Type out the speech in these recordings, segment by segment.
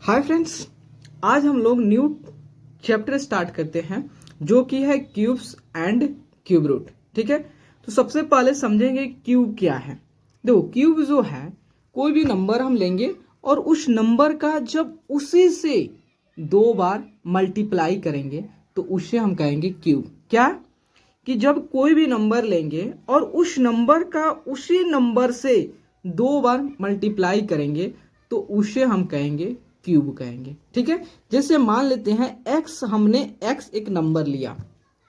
Hi friends, आज हम लोग न्यू चैप्टर स्टार्ट करते हैं जो कि है क्यूब्स एंड क्यूब रूट। ठीक है, तो सबसे पहले समझेंगे क्यूब क्या है। देखो, क्यूब जो है कोई भी नंबर हम लेंगे और उस नंबर का जब उसी से 2 बार मल्टीप्लाई करेंगे तो उसे हम कहेंगे क्यूब। क्या कि जब कोई भी नंबर लेंगे और उस नंबर का उसी नंबर से 2 बार मल्टीप्लाई करेंगे तो उसे हम कहेंगे क्यूब कहेंगे। ठीक है, जैसे मान लेते हैं x, हमने x एक नंबर लिया,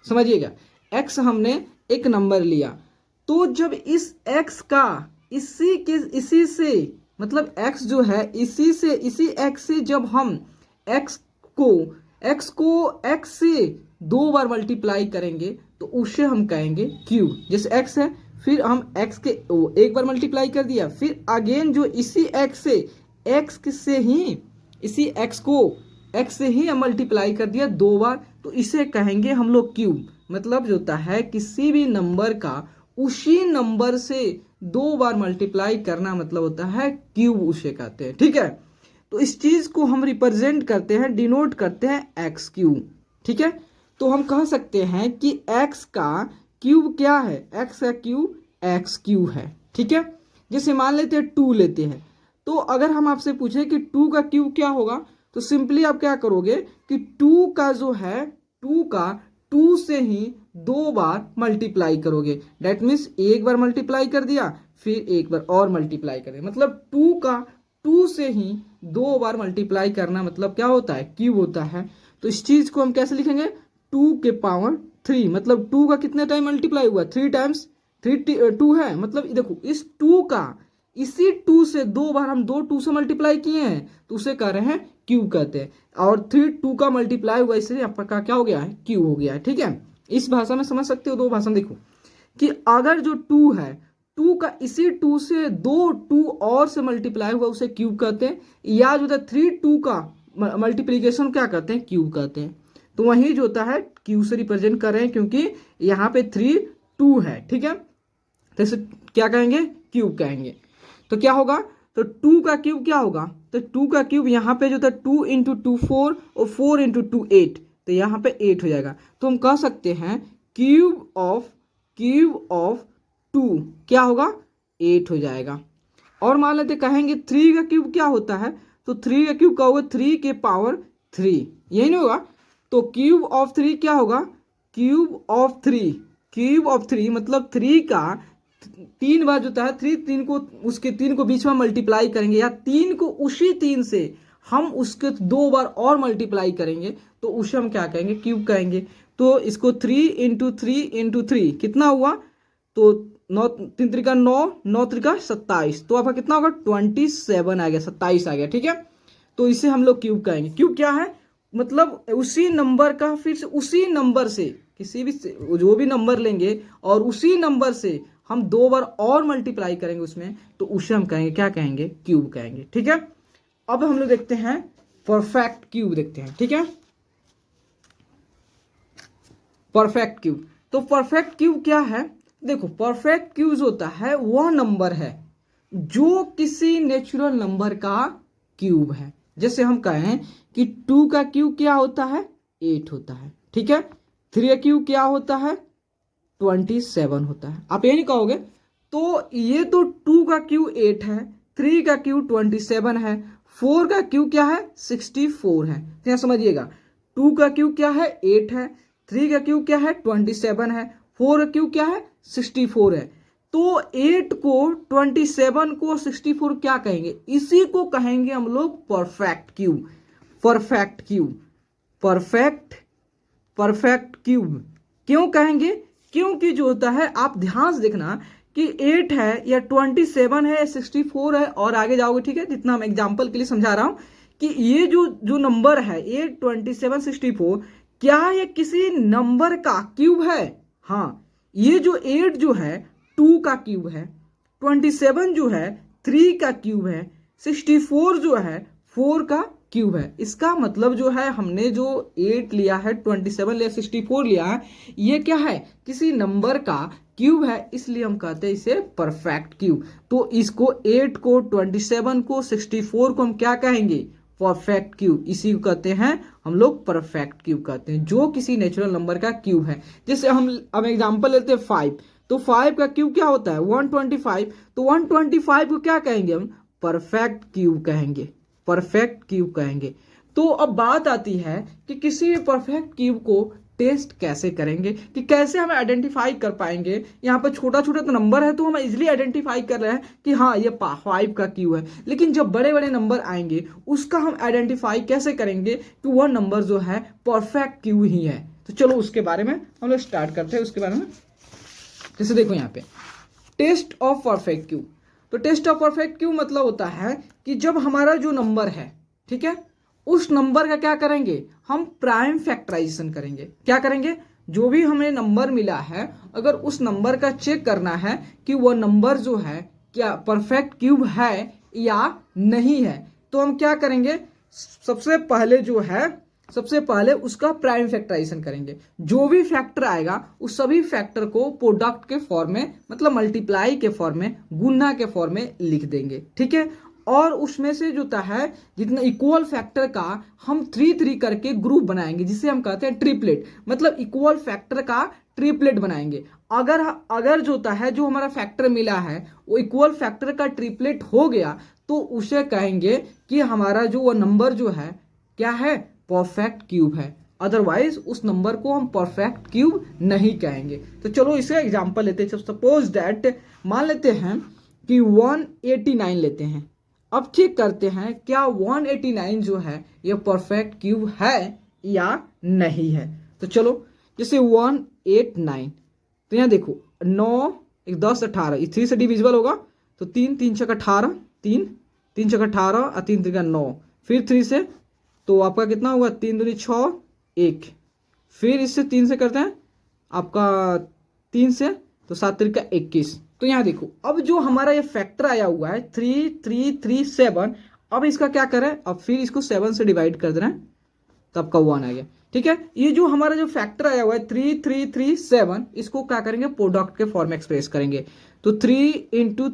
समझिएगा x हमने एक नंबर लिया, तो जब इस x का इसी से मतलब x जो है इसी x से जब हम x को x से 2 बार मल्टीप्लाई करेंगे तो उसे हम कहेंगे क्यूब। जैसे x है, फिर हम x के 1 बार मल्टीप्लाई कर दिया, फिर अगेन जो इसी x से x से ही इसी x से ही हम मल्टीप्लाई कर दिया 2 बार, तो इसे कहेंगे हम लोग क्यूब। मतलब जो होता है किसी भी नंबर का उसी नंबर से 2 बार मल्टीप्लाई करना मतलब होता है क्यूब, उसे कहते हैं। ठीक है, तो इस चीज को हम रिप्रेजेंट करते हैं, डिनोट करते हैं एक्स क्यूब। ठीक है, तो हम कह सकते हैं कि x का क्यूब क्या है, x का क्यूब एक्स क्यूब है। ठीक है, जैसे मान लेते हैं 2 लेते हैं, तो अगर हम आपसे पूछे कि 2 का क्यूब क्या होगा तो सिंपली आप क्या करोगे कि 2 का जो है 2 से ही 2 बार मल्टीप्लाई करोगे। डेट मीन्स 1 बार मल्टीप्लाई कर दिया, फिर 1 बार और मल्टीप्लाई कर दिया, मतलब 2 का 2 से ही 2 बार मल्टीप्लाई करना मतलब क्या होता है, क्यूब होता है। तो इस चीज को हम कैसे लिखेंगे, 2 के पावर 3, मतलब 2 का कितने टाइम मल्टीप्लाई हुआ, 3 टाइम्स 2 है। मतलब देखो इस 2 का इसी 2 से 2 बार हम 2 से मल्टीप्लाई किए हैं तो उसे कह रहे हैं क्यूब कहते हैं। और 2 का मल्टीप्लाई हुआ इसलिए आपका क्या हो गया है, क्यूब हो गया है। ठीक है, इस भाषा में समझ सकते हो। 2 भाषा में देखो कि अगर जो 2 है 2 का इसी 2 से 2 और से मल्टीप्लाई हुआ उसे क्यूब कहते हैं, या जो 2 का मल्टीप्लीकेशन क्या कहते हैं, क्यूब कहते हैं। तो वही जो होता है क्यूब से रिप्रेजेंट कर रहे हैं क्योंकि यहाँ पे 2 है। ठीक है, तो इसे क्या कहेंगे, क्यूब कहेंगे। तो क्या होगा, तो 2 का क्यूब क्या होगा, तो 2 का क्यूब यहाँ पे जो था 2 इंटू 2 4 और 4 इंटू 2 8, तो यहाँ पे 8 हो जाएगा। तो हम कह सकते हैं क्यूब ऑफ 2 क्या होगा, 8 हो जाएगा। और मान लेते कहेंगे 3 का क्यूब क्या होता है, तो 3 का क्यूब क्या होगा, 3 के पावर 3, यही नहीं होगा। तो क्यूब ऑफ 3 क्या होगा, क्यूब ऑफ 3 मतलब 3 का 3 बार जो होता है 3 को उसके 3 को बीच में मल्टीप्लाई करेंगे, या 3 को उसी 3 से हम उसके 2 बार और मल्टीप्लाई करेंगे तो उसे हम क्या कहेंगे, क्यूब कहेंगे। तो इसको 3 इंटू 3 इंटू 3 कितना हुआ, तो 9 3 त्रिका 9, 9 त्रिका 27, तो आपका कितना होगा 27 आ गया, 27 आ गया। ठीक है, तो इसे हम लोग क्यूब कहेंगे। क्यूब क्या है, मतलब उसी नंबर का फिर से उसी नंबर से किसी भी जो भी नंबर लेंगे और उसी नंबर से हम 2 बार और मल्टीप्लाई करेंगे उसमें तो उसे हम कहेंगे क्या कहेंगे, क्यूब कहेंगे। ठीक है, अब हम लोग देखते हैं परफेक्ट क्यूब देखते हैं। ठीक है, परफेक्ट क्यूब। तो परफेक्ट क्यूब क्या है, देखो परफेक्ट क्यूब होता है वह नंबर है जो किसी नेचुरल नंबर का क्यूब है। जैसे हम कहें कि 2 का क्यूब क्या होता है, 8 होता है। ठीक है, 3 का क्यूब क्या होता है, 27 होता है। आप ये नहीं कहोगे, तो ये तो 2 का क्यूब 8 है, 3 का क्यूब 27 है, 4 का क्यूब क्या है, 64 है। क्या समझिएगा, 2 का क्यूब क्या है, 8 है, 3 का क्यूब क्या है, 27 है, 4 का क्यूब क्या है, 64 है। तो 8 को 27 को 64 क्या कहेंगे, इसी को कहेंगे हम लोग perfect cube. Perfect cube, perfect cube क्यों कहेंगे, क्योंकि जो होता है आप ध्यान से देखना कि 8 है या 27 है या 64 है और आगे जाओगे। ठीक है, जितना मैं एग्जांपल के लिए समझा रहा हूं कि ये जो नंबर है 8 27 64 क्या ये किसी नंबर का क्यूब है। हाँ, ये जो 8 जो है 2 का क्यूब है, 27 जो है 3 का क्यूब है, 64 जो है 4 का क्यूब है। इसका मतलब जो है हमने जो 8 लिया है, 27 लिया, 64 लिया है, ये क्या है, किसी नंबर का क्यूब है, इसलिए हम कहते हैं इसे परफेक्ट क्यूब। तो इसको 8 को 27 को 64 को हम क्या कहेंगे, परफेक्ट क्यूब, इसी को कहते हैं हम लोग परफेक्ट क्यूब कहते हैं, जो किसी नेचुरल नंबर का क्यूब है। जैसे हम एग्जांपल लेते हैं 5, तो 5 का क्यूब क्या होता है 125, तो 125 को क्या कहेंगे हम परफेक्ट क्यूब कहेंगे, परफेक्ट क्यूब कहेंगे। तो अब बात आती है कि किसी भी परफेक्ट क्यूब को टेस्ट कैसे करेंगे, कि कैसे हम आइडेंटिफाई कर पाएंगे। यहाँ पर छोटा छोटा तो नंबर है तो हम इजिली आइडेंटिफाई कर रहे हैं कि हाँ ये 5 का क्यू है, लेकिन जब बड़े बड़े नंबर आएंगे उसका हम आइडेंटिफाई कैसे करेंगे कि वह नंबर जो है परफेक्ट क्यू ही है। तो चलो उसके बारे में हम लोग स्टार्ट करते हैं उसके बारे में। जैसे देखो यहाँ पे टेस्ट ऑफ परफेक्ट क्यू, तो टेस्ट ऑफ परफेक्ट क्यू मतलब होता है कि जब हमारा जो नंबर है, ठीक है, उस नंबर का क्या करेंगे हम प्राइम फैक्टराइजेशन करेंगे। क्या करेंगे, जो भी हमें नंबर मिला है अगर उस नंबर का चेक करना है कि वह नंबर जो है क्या परफेक्ट क्यूब है या नहीं है, तो हम क्या करेंगे सबसे पहले उसका प्राइम फैक्टराइजेशन करेंगे। जो भी फैक्टर आएगा उस सभी फैक्टर को प्रोडक्ट के फॉर्म में मतलब मल्टीप्लाई के फॉर्म में, गुणा के फॉर्म में लिख देंगे, ठीक है। और उसमें से जो है जितना इक्वल फैक्टर का हम 3 करके ग्रुप बनाएंगे, जिसे हम कहते हैं ट्रिपलेट, मतलब इक्वल फैक्टर का ट्रिपलेट बनाएंगे। अगर जो है जो हमारा फैक्टर मिला है वो इक्वल फैक्टर का ट्रिपलेट हो गया तो उसे कहेंगे कि हमारा जो वो नंबर जो है क्या है परफेक्ट क्यूब है, अदरवाइज उस नंबर को हम परफेक्ट क्यूब नहीं कहेंगे। तो चलो इसे एग्जांपल लेते हैं। सपोज दैट मान लेते हैं कि 189 लेते हैं। अब चेक करते हैं क्या 189 जो है ये परफेक्ट क्यूब है या नहीं है। तो चलो जैसे 189, तो यहाँ देखो 9 1 10 18, ये 3 से डिविजिबल होगा तो 3 3 6 18, 3 3 6 18 और 3 3 9, फिर 3 से तो आपका कितना हुआ 3 दूनी 6 1, फिर इससे 3 से करते हैं आपका 3 से तो 7 3 का 21। तो यहाँ देखो अब जो हमारा ये फैक्टर आया हुआ है 3337, अब इसका क्या करें, अब फिर इसको 7 से डिवाइड कर दे रहे हैं तो आपका 1 आ गया, ठीक है। ये जो हमारा जो फैक्टर आया हुआ है 3337, इसको क्या करेंगे प्रोडक्ट के फॉर्म में एक्सप्रेस करेंगे। तो 3 इंटू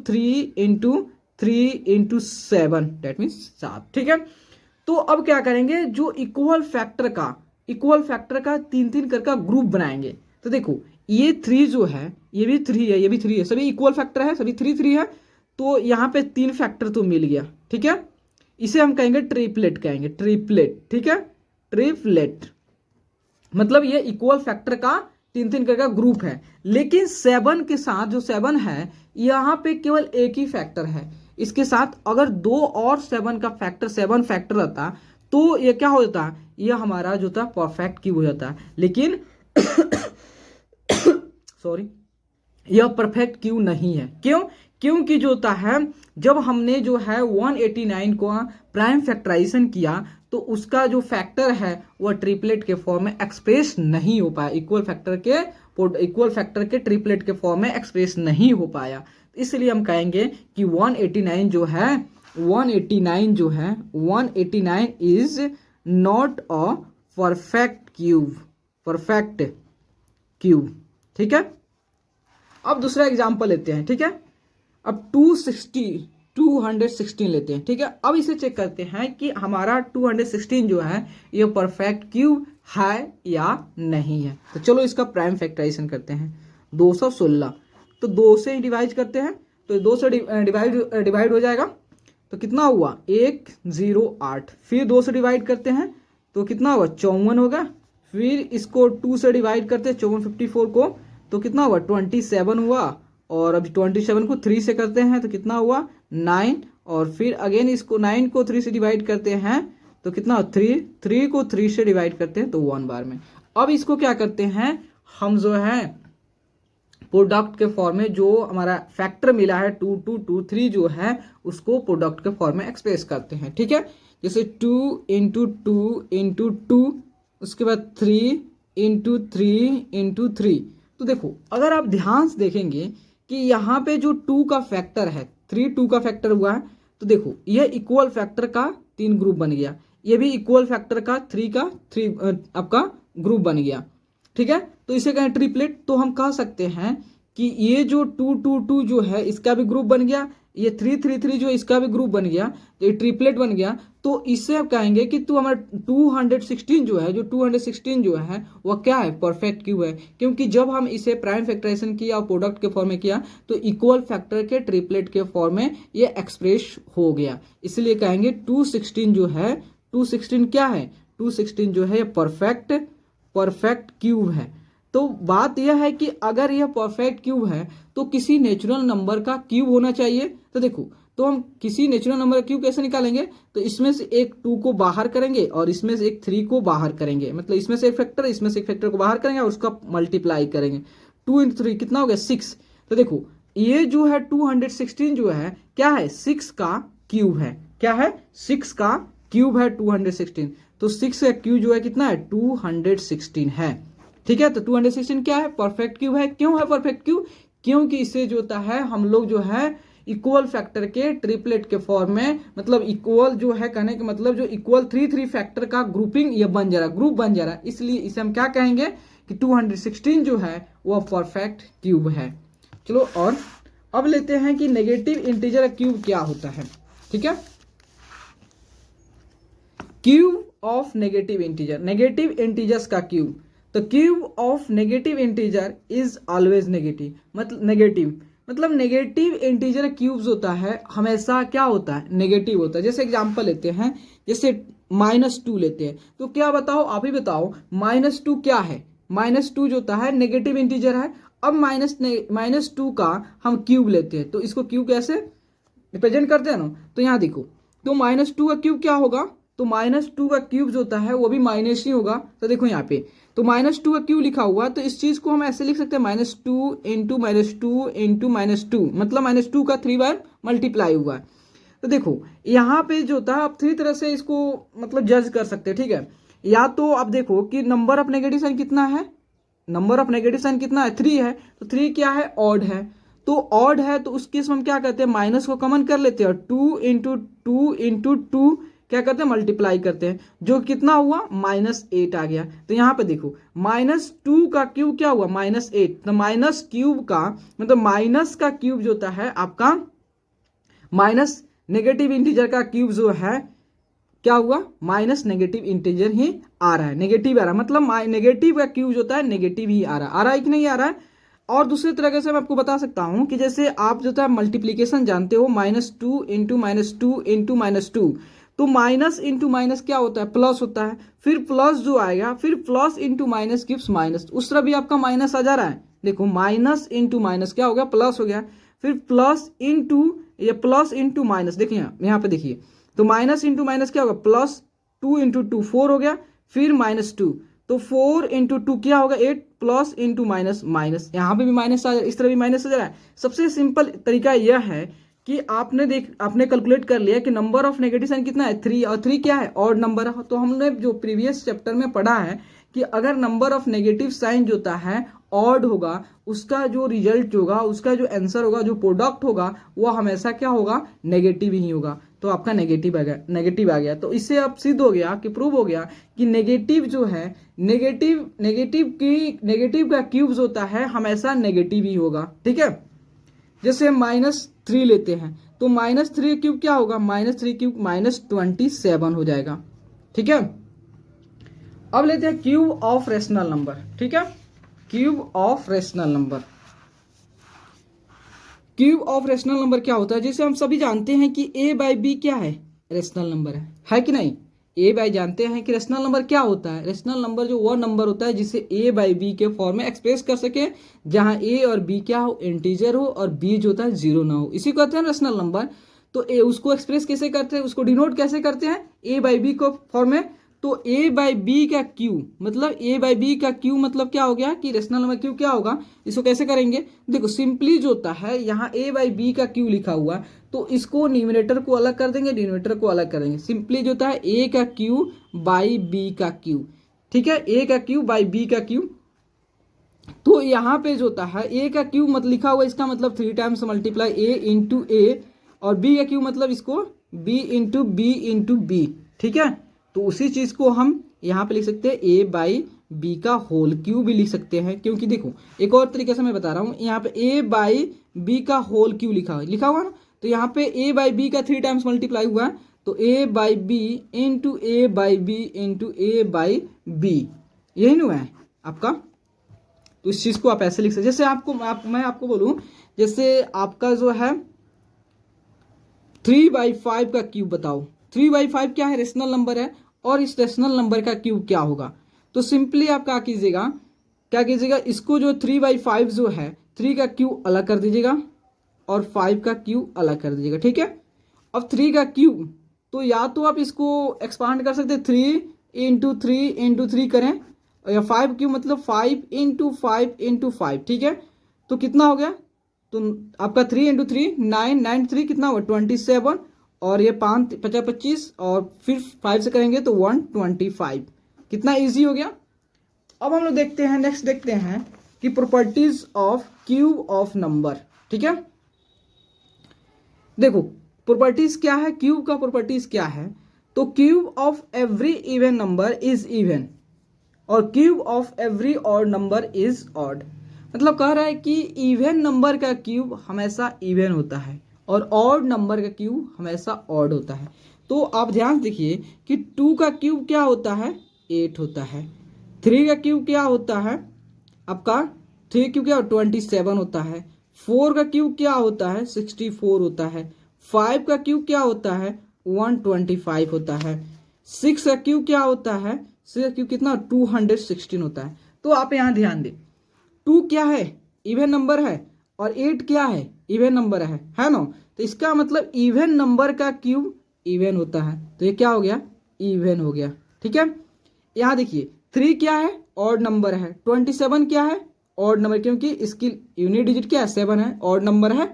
3 इंटू 7 डेट मीन्स 7, ठीक है। तो अब क्या करेंगे जो इक्वल फैक्टर का 3 करके ग्रुप बनाएंगे। तो देखो ये 3 जो है ये भी 3 है, ये भी 3 है, सभी इक्वल फैक्टर है, सभी 3 है। तो यहाँ पे 3 फैक्टर तो मिल गया, ठीक है। इसे हम कहेंगे ट्रिपलेट कहेंगे, ट्रिपलेट, ठीक है, ट्रिपलेट मतलब ये इक्वल फैक्टर का 3 करके ग्रुप है। लेकिन 7 के साथ जो 7 है यहाँ पे केवल एक ही फैक्टर है, इसके साथ अगर 2 और 7 का फैक्टर 7 फैक्टर रहता तो ये क्या हो जाता, ये हमारा जो था परफेक्ट क्यूब हो जाता। लेकिन सॉरी यह परफेक्ट क्यू नहीं है। क्यों, क्योंकि जो होता है जब हमने जो है 189 को प्राइम फैक्टराइजेशन किया तो उसका जो फैक्टर है वह ट्रिपलेट के फॉर्म में एक्सप्रेस नहीं हो पाया, इक्वल फैक्टर के ट्रिपलेट के फॉर्म में एक्सप्रेस नहीं हो पाया। इसलिए हम कहेंगे कि 189 जो है 189 is not a perfect cube, ठीक है। अब दूसरा एग्जांपल लेते हैं, ठीक है। अब 216 लेते हैं, ठीक है। अब इसे चेक करते हैं कि हमारा 216 जो है ये परफेक्ट क्यूब है या नहीं है। तो चलो इसका प्राइम फैक्टराइजेशन करते हैं। 216 तो 2 से डिवाइड करते हैं तो 2 से डिवाइड हो जाएगा तो कितना हुआ 108, फिर 2 से डिवाइड करते हैं तो कितना हुआ 54 होगा, फिर इसको 2 से डिवाइड करते हैं 54 को तो कितना हुआ 27 हुआ, और अभी 27 को 3 से करते हैं तो कितना हुआ 9, और फिर अगेन इसको 9 को 3 से डिवाइड करते हैं तो कितना 3 को 3 से डिवाइड करते हैं तो 1 बार में। अब इसको क्या करते हैं हम जो है प्रोडक्ट के फॉर्म में जो हमारा फैक्टर मिला है 2223 जो है उसको प्रोडक्ट के फॉर्म में एक्सप्रेस करते हैं, ठीक है। जैसे 2 इंटू 2 उसके बाद 3 इंटू 3 तो देखो अगर आप ध्यान से देखेंगे कि यहाँ पे जो 2 का फैक्टर है 2 का फैक्टर हुआ है तो देखो यह इक्वल फैक्टर का 3 ग्रुप बन गया, ये भी इक्वल फैक्टर का 3 आपका ग्रुप बन गया, ठीक है। तो इसे कहें ट्रिपलेट। तो हम कह सकते हैं कि ये जो 2 जो है इसका भी ग्रुप बन गया, ये 333 जो इसका भी ग्रुप बन गया, ये ट्रिपलेट बन गया, तो इससे आप कहेंगे कि तू हमारा 216 जो है, जो 216 जो है वह क्या है, परफेक्ट क्यूब है। क्योंकि जब हम इसे प्राइम फैक्टराइजेशन किया और प्रोडक्ट के फॉर्म में किया तो इक्वल फैक्टर के ट्रिपलेट के फॉर्म में ये एक्सप्रेस हो गया, इसलिए कहेंगे 216 जो है, 216 क्या है, 216 जो है परफेक्ट क्यूब है। तो बात यह है कि अगर यह परफेक्ट क्यूब है तो किसी नेचुरल नंबर का क्यूब होना चाहिए। तो देखो, तो हम किसी नेचुरल नंबर का क्यूब कैसे निकालेंगे, तो इसमें से एक 2 को बाहर करेंगे और इसमें से एक 3 को बाहर करेंगे, मतलब इसमें से एक फैक्टर, इसमें से एक फैक्टर को बाहर करेंगे और उसका मल्टीप्लाई करेंगे। 2 × 3 कितना हो गया, 6। तो देखो ये जो है 216 जो है क्या है, 6 का क्यूब है। क्या है, 6 का क्यूब है 216। तो 6 का क्यूब जो है कितना है, 216 है। ठीक है, तो 216 क्या है, परफेक्ट क्यूब है। क्यों है परफेक्ट क्यूब, क्योंकि इसे जो होता है हम लोग जो है इक्वल फैक्टर के ट्रिपलेट के फॉर्म में, मतलब इक्वल जो है कहने का मतलब जो इक्वल 3 फैक्टर का ग्रुपिंग ये बन जा रहा, ग्रुप बन जा रहा, इसलिए इसे हम क्या कहेंगे कि 216 जो है वह परफेक्ट क्यूब है। चलो और अब लेते हैं कि नेगेटिव इंटीजर क्यूब क्या होता है। ठीक है, cube of negative integer, negative integers का क्यूब। तो cube of negative integer is always negative, मतलब नेगेटिव इंटीजर क्यूब्स होता है हमेशा क्या होता है, नेगेटिव होता है। जैसे एग्जांपल लेते हैं, जैसे -2 लेते हैं, तो क्या बताओ, आप ही बताओ, -2 क्या है, -2 जो होता है नेगेटिव इंटीजर है। अब -2 का हम क्यूब लेते हैं, तो इसको क्यूब कैसे रिप्रेजेंट करते हैं ना, तो यहाँ देखो, तो -2 का क्यूब क्या होगा, तो -2 का क्यूब जो होता है वो भी माइनस ही होगा। तो देखो यहाँ पे, तो -2 का क्यूब लिखा हुआ, तो इस चीज को हम ऐसे लिख सकते हैं, -2 × -2 × -2, मतलब -2 का 3 बार मल्टीप्लाई हुआ है। तो देखो यहाँ पे जो होता है आप 3 तरह से इसको मतलब जज कर सकते हैं। ठीक है, या तो आप देखो कि नंबर ऑफ नेगेटिव साइन कितना है, नंबर ऑफ नेगेटिव साइन कितना है, 3 है, तो 3 क्या है, ऑड है। तो ऑड है तो उस केस में हम क्या करते हैं, माइनस को कॉमन कर लेते हैं और 2 × 2 × 2 क्या करते हैं, मल्टीप्लाई करते हैं, जो कितना हुआ, -8 आ गया। तो यहाँ पे देखो -2 का क्यूब क्या हुआ, -8। तो माइनस क्यूब का मतलब माइनस का क्यूब जो होता है आपका, माइनस नेगेटिव इंटीजर का क्यूब जो है क्या हुआ, माइनस नेगेटिव इंटीजर ही आ रहा है, नेगेटिव आ रहा है, मतलब नेगेटिव का क्यूब जो होता है नेगेटिव ही आ रहा है कि नहीं आ रहा है। और दूसरे तरीके से मैं आपको बता सकता हूं कि जैसे आप जो है मल्टीप्लीकेशन जानते हो, -2 × -2 × -2, तो माइनस इंटू माइनस क्या होता है, प्लस होता है। फिर प्लस जो आएगा, फिर plus into minus gives minus, उस तरह भी आपका माइनस आ जा रहा है। देखो माइनस इंटू माइनस क्या हो गया, प्लस हो गया। फिर प्लस इंटू, ये प्लस इंटू माइनस, देखिए यहाँ पे देखिए, तो माइनस इंटू माइनस क्या होगा, +2 × 2 4 हो गया। फिर -2, तो 4 × 2 क्या होगा, 8, प्लस इंटू माइनस माइनस, यहाँ पे भी माइनस आ जा रहा है, इस तरह भी माइनस आ जा रहा है। सबसे सिंपल तरीका यह है कि आपने कैलकुलेट कर लिया कि नंबर ऑफ नेगेटिव साइन कितना है, 3, और 3 क्या है, ऑड नंबर है। तो हमने जो प्रीवियस चैप्टर में पढ़ा है कि अगर नंबर ऑफ नेगेटिव साइन जो होता है ऑड होगा, उसका जो रिजल्ट होगा, उसका जो आंसर होगा, जो प्रोडक्ट होगा, वो हमेशा क्या होगा, नेगेटिव ही होगा। तो आपका नेगेटिव आ गया। तो इससे अब सिद्ध हो गया कि प्रूव हो गया कि नेगेटिव जो है, नेगेटिव का क्यूब्स होता है हमेशा नेगेटिव ही होगा। ठीक है, जैसे -3 लेते हैं, तो -3 क्यूब क्या होगा, -3 क्यूब -27 हो जाएगा। ठीक है, अब लेते हैं क्यूब ऑफ रेशनल नंबर। ठीक है, cube of rational number, cube of rational number क्या होता है, जैसे हम सभी जानते हैं कि a/b क्या है, रेशनल नंबर है कि नहीं। a/b जानते हैं कि रेशनल नंबर क्या होता है, रेशनल नंबर जो वो नंबर होता है जिसे a/b के फॉर्म में एक्सप्रेस कर सके, जहां a और b क्या हो, इंटीजर हो, और b जो होता है 0 ना हो, इसी को कहते हैं रेशनल नंबर। तो उसको एक्सप्रेस कैसे करते हैं, उसको डिनोट कैसे करते हैं, a/b को फॉर्म में। तो a/b का क्यू मतलब क्या हो गया कि रेशनल नंबर क्यू क्या होगा, इसको कैसे करेंगे, देखो सिंपली जो होता है यहाँ a/b का क्यू लिखा हुआ, तो इसको न्यूमरेटर को अलग कर देंगे, डिनोमिनेटर को अलग कर देंगे। सिंपली जो होता है a का क्यू बाई b का क्यू। ठीक है, a का क्यू बाई b का क्यू। तो यहाँ पे जो होता है a का क्यू मत लिखा हुआ, इसका मतलब 3 times multiply a into a, और b का क्यू मतलब इसको b इंटू b। ठीक है, तो उसी चीज को हम यहाँ पे लिख सकते हैं a/b का होल क्यू भी लिख सकते हैं, क्योंकि देखो एक और तरीके से मैं बता रहा हूँ, यहाँ पे a/b का होल क्यू लिखा हुआ ना, तो यहाँ पे a बाई बी का 3 टाइम्स मल्टीप्लाई हुआ है, तो a by B into A by B into A by B, यही नहीं हुआ है आपका। तो इस चीज को आप ऐसे लिख सकते, जैसे मैं आपको बोलूं, जैसे आपका जो है 3/5 का क्यूब बताओ। 3/5 क्या है, रेशनल नंबर है, और इस रेशनल नंबर का क्यूब क्या होगा। तो सिंपली आप क्या कीजिएगा, इसको जो 3/5 जो है 3 का क्यूब अलग कर दीजिएगा और 5 का क्यूब अलग कर दीजिएगा, ठीक है। अब 3 का क्यूब, तो या तो आप इसको एक्सपांड कर सकते हैं, 3 इंटू 3 इंटू 3 करें, या 5 क्यूब मतलब 5 इंटू 5 इंटू 5, ठीक है। तो कितना हो गया, तो आपका 3 इंटू 3 9, 9 3 कितना हुआ 27, और ये 5 50 25, और फिर 5 से करेंगे तो 125। कितना इजी हो गया। अब हम लोग देखते हैं, नेक्स्ट देखते हैं कि properties of cube of number, ठीक है। देखो प्रॉपर्टीज क्या है, क्यूब का प्रॉपर्टीज क्या है, तो cube of every even number is even और cube of every odd number is odd. मतलब कह रहा है कि इवन नंबर का क्यूब हमेशा इवन होता है और ऑड नंबर का क्यूब हमेशा ऑड होता है। तो आप ध्यान देखिए कि 2 का क्यूब क्या होता है, 8 होता है। 3 का क्यूब क्या होता है आपका, 3 क्यूब क्या 27 होता है। 4 का क्यूब क्या होता है 64 होता है। 5 का क्यूब क्या होता है 125 होता है। 6 का क्यूब क्या होता है, 6 का क्यूब कितना 216 होता है। तो आप यहाँ ध्यान दें, 2 क्या है इवन नंबर है और 8 क्या है इवन नंबर है ना। तो इसका मतलब इवन नंबर का क्यूब इवन होता है, तो ये क्या हो गया इवन हो गया, ठीक है। यहाँ देखिए 3 क्या है ऑड नंबर है, 27 क्या है ऑड नंबर, क्योंकि इसकी यूनिट डिजिट क्या है 7 है, ऑड नंबर है।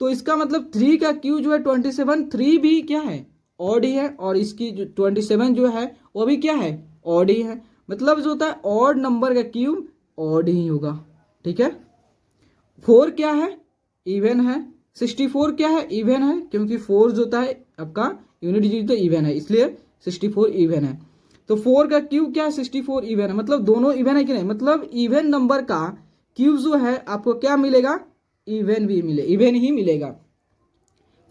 तो इसका मतलब 3 का क्यूब जो है 27, 3 भी क्या है ऑड ही है, और इसकी जो 27 जो है वो भी क्या है ऑड ही है। मतलब जो होता है ऑड नंबर का क्यूब ऑड ही होगा, ठीक है। 4 क्या है इवन है। 64 क्या है इवन है, क्योंकि 4 जो होता है आपका यूनिट डिजिट तो इवन है, इसलिए 64 इवन है। तो 4 का क्यूब क्या है 64 इवन है, मतलब दोनों इवन है कि नहीं, मतलब इवन नंबर का क्यूब जो है आपको क्या मिलेगा इवन ही मिलेगा।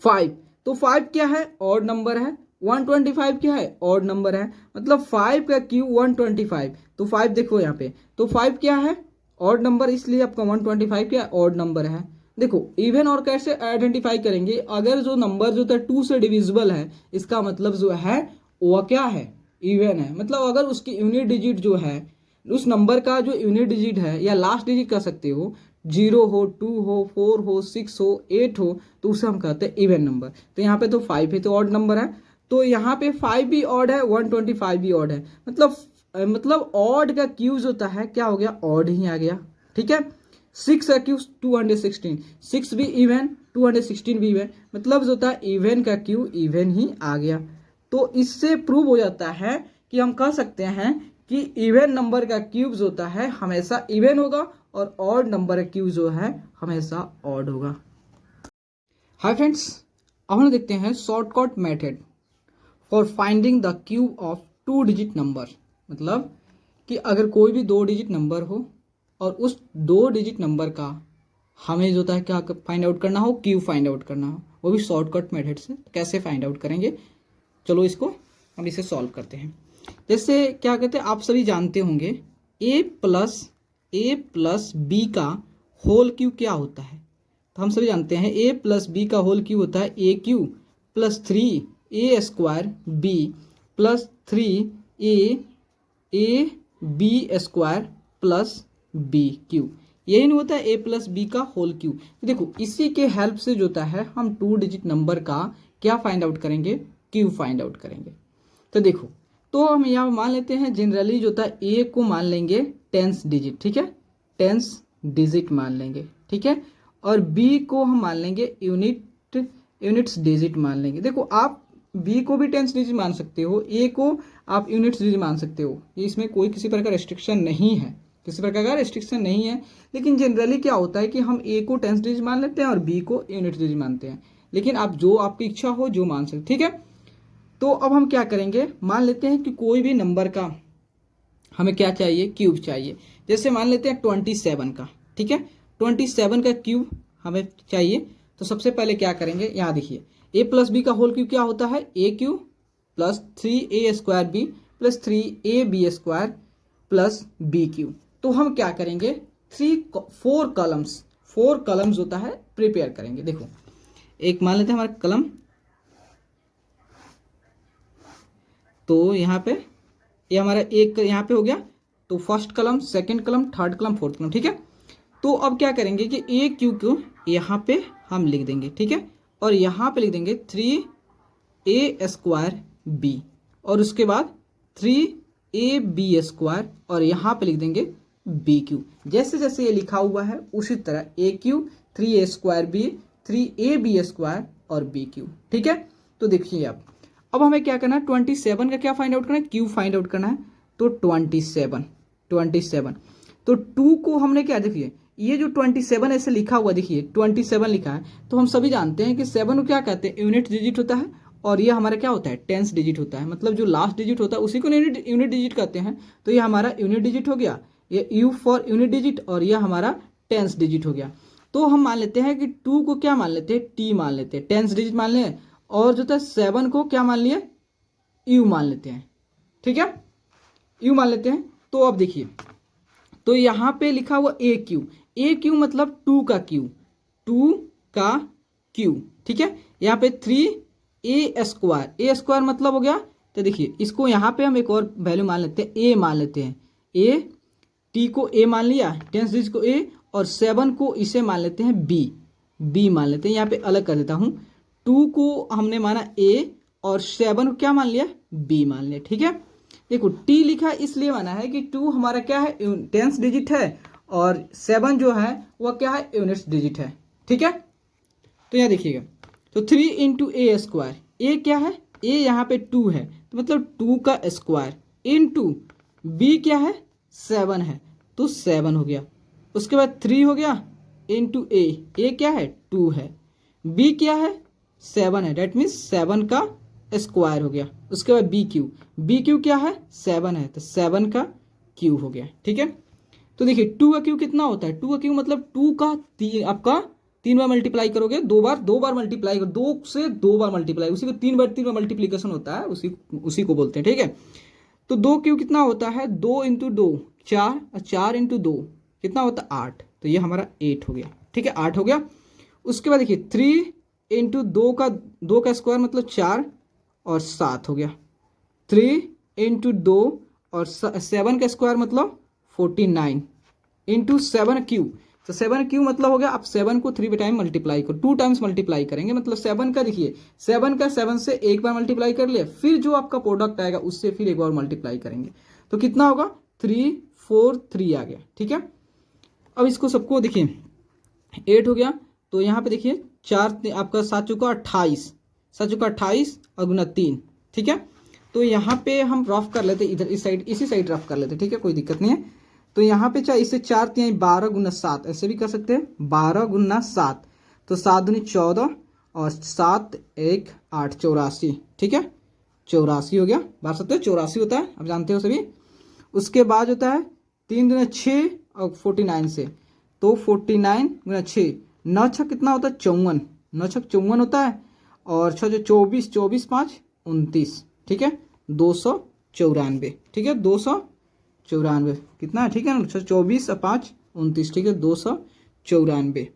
5, तो 5 क्या है ऑड नंबर है। 125 क्या है ऑड नंबर है, मतलब 5 का क्यूब 125। तो 5 देखो यहाँ पे, तो 5 क्या है ऑड नंबर, इसलिए आपका 125 क्या ऑड नंबर है। देखो इवन और कैसे आइडेंटिफाई करेंगे, अगर जो नंबर जो था 2 से डिविजिबल है, इसका मतलब जो है वो क्या है इवन है। मतलब अगर उसकी यूनिट डिजिट जो है, उस नंबर का जो यूनिट डिजिट है या लास्ट डिजिट कह सकते हो, 0 हो 2 हो 4 हो 6 हो 8 हो, तो उसे हम कहते हैं इवन नंबर। तो यहाँ पे तो 5 है तो ऑड नंबर है, तो यहाँ पे 5 भी ऑड है 125 भी ऑड है, मतलब ऑड का क्यूज होता है क्या हो गया ऑड ही आ गया, ठीक है। 6 का क्यूब 216, 6 भी इवन 216 भी इवन, मतलब जो होता है इवन का क्यूब इवन ही आ गया। तो इससे प्रूव हो जाता है कि हम कह सकते हैं कि इवन नंबर का क्यूब जो होता है हमेशा इवन होगा और ऑड नंबर का क्यूब जो है हमेशा ऑड होगा। हाय फ्रेंड्स, अब हम देखते हैं shortcut method for finding the cube of 2 digit number. मतलब कि अगर कोई भी 2 डिजिट नंबर हो और उस 2 डिजिट नंबर का हमें जो होता है क्या फाइंड आउट करना हो, क्यूब फाइंड आउट करना हो, वो भी शॉर्टकट मेथड से। कैसे फाइंड आउट करेंगे, चलो इसको हम इसे सॉल्व करते हैं। जैसे क्या कहते हैं आप सभी जानते होंगे a प्लस बी का होल क्यूब क्या होता है। तो हम सभी जानते हैं a प्लस बी का होल क्यूब होता है a cube plus 3a square b plus 3a b square plus b cube, यही नहीं होता है a प्लस बी का होल क्यूब। देखो इसी के हेल्प से जो होता है हम 2 डिजिट नंबर का क्या फाइंड आउट करेंगे, क्यूब फाइंड आउट करेंगे। तो देखो, तो हम यहाँ मान लेते हैं जनरली जो होता है ए को मान लेंगे 10 डिजिट, ठीक है, 10 डिजिट मान लेंगे, ठीक है, और बी को हम मान लेंगे यूनिट्स डिजिट मान लेंगे। देखो आप बी को भी 10 डिजिट मान सकते हो, ए को आप यूनिट्स डिजिट मान सकते हो, इसमें कोई किसी प्रकार का रेस्ट्रिक्शन नहीं है, किसी प्रकार का रेस्ट्रिक्शन नहीं है। लेकिन जनरली क्या होता है कि हम ए को 10 डिजिट मान लेते हैं और बी को यूनिट्स डिजिट मानते हैं, लेकिन आप जो आपकी इच्छा हो जो मान सकते, ठीक है। तो अब हम क्या करेंगे, मान लेते हैं कि कोई भी नंबर का हमें क्या चाहिए क्यूब चाहिए। जैसे मान लेते हैं 27 का, ठीक है, 27 का क्यूब हमें चाहिए। तो सबसे पहले क्या करेंगे, यहाँ देखिए a प्लस बी का होल क्यूब क्या होता है, a cube plus 3a² b plus 3ab² plus b cube. तो हम क्या करेंगे, 4 कलम्स होता है प्रिपेयर करेंगे। देखो एक मान लेते हैं हमारा कलम, तो यहाँ पे ये हमारा एक यहाँ पे हो गया, तो फर्स्ट कलम, सेकंड कलम, थर्ड कलम, फोर्थ कलम, ठीक है। तो अब क्या करेंगे कि ए क्यू को यहाँ पे हम लिख देंगे, ठीक है, और यहाँ पे लिख देंगे 3a² बी, और उसके बाद 3ab² और यहाँ पे लिख देंगे बी क्यू। जैसे जैसे ये लिखा हुआ है उसी तरह ए क्यू, 3a² बी, 3ab² और बी क्यू, ठीक है। तो देखिए अब हमें क्या करना है, 27 का क्या फाइंड आउट करना है, क्यू फाइंड आउट करना है। तो 27 तो 2 को हमने क्या, देखिए ये जो 27 ऐसे लिखा हुआ, देखिए 27 लिखा है, तो हम सभी जानते हैं कि 7 को क्या कहते हैं, यूनिट डिजिट होता है, और ये हमारा क्या होता है, टेंस डिजिट होता है, मतलब जो लास्ट डिजिट होता है उसी को यूनिट डिजिट कहते हैं। तो ये हमारा यूनिट डिजिट हो गया, ये यू फॉर यूनिट डिजिट, और ये हमारा टेंस डिजिट हो गया। तो हम मान लेते हैं कि 2 को क्या मान लेते हैं, टी मान लेते हैं, टेंस डिजिट मान लें, और जो था 7 को क्या मान लिए, यू मान लेते हैं, ठीक है, यू मान लेते हैं। तो अब देखिए, तो यहाँ पे लिखा हुआ ए क्यू मतलब 2 का क्यू, ठीक है। यहाँ पे 3a² मतलब हो गया, तो देखिए इसको यहाँ पे हम एक और वैल्यू मान लेते हैं, ए मान लेते हैं, ए, टी को ए मान लिया, टेंस डिजिट को ए, और 7 को इसे मान लेते हैं बी मान लेते हैं। यहाँ पे अलग कर देता हूँ, 2 को हमने माना ए और 7 को क्या मान लिया, बी मान लिया, ठीक है। देखो टी लिखा है इसलिए माना है कि 2 हमारा क्या है, टेंस डिजिट है, और 7 जो है वह क्या है, यूनिट्स डिजिट है, ठीक है। तो यहाँ देखिएगा, तो 3 × a², ए क्या है, ए यहाँ पे 2 है, तो मतलब 2 का स्क्वायर, इंटू बी क्या है, 7 है, तो 7 हो गया। उसके बाद 3 हो गया, इंटू ए क्या है, 2 है, बी क्या है, 7 है, डेट मीन्स 7 का स्क्वायर हो गया। उसके बाद बी क्यू क्या है, 7 है, तो 7 का क्यू हो गया, ठीक है। तो देखिए 2 का क्यू कितना होता है, 2 का क्यू मतलब 2 का आपका 3 बार मल्टीप्लाई करोगे, 2 बार मल्टीप्लाई करो, 2 से 2 बार मल्टीप्लाई, उसी को 3 बार मल्टीप्लीकेशन होता है, उसी को बोलते हैं, ठीक है। तो 2 क्यू कितना होता है, 2 × 2 4, और 4 × 2 कितना होता है, 8, तो ये हमारा 8 हो गया, ठीक है, 8 हो गया। उसके बाद देखिए 3 × 2 का स्क्वायर मतलब 4 और 7 हो गया, 3 × 2 और 7 का स्क्वायर मतलब 49 इंटू 7 क्यू, तो 7 क्यू मतलब हो गया, आप 7 को 3 टाइम मल्टीप्लाई करो, 2 टाइम्स मल्टीप्लाई करेंगे, मतलब 7 का देखिए 7 से एक बार मल्टीप्लाई कर लिया, फिर जो आपका प्रोडक्ट आएगा उससे फिर एक बार मल्टीप्लाई करेंगे, तो कितना होगा, 3 4 3 आ गया, ठीक है। अब इसको सबको देखिए 8 हो गया, तो यहाँ पे देखिए 4 आपका 7 चुका 28, 7 चुका 28 और गुना 3, ठीक है। तो यहाँ पे हम रफ कर लेते, इधर इस साइड, इसी साइड रफ कर लेते, ठीक है, कोई दिक्कत नहीं है। तो यहाँ पे चाहे इसे 4 3 12 गुना 7 ऐसे भी कर सकते हैं, 12 गुना 7, तो 7 दूनी 14 और 7 1 8 84, ठीक है, 84 हो गया, 12 84 होता है, आप जानते हो सभी। उसके बाद होता है 3 दूना 6 और 49 से, तो 49 गुना 6, 9 6 कितना होता है, 54, 9 6 54 होता है, और 6 24, 24 5 29, ठीक है, 294, ठीक है, 294 कितना है, ठीक है ना, 24 और 5 29, ठीक है, 294,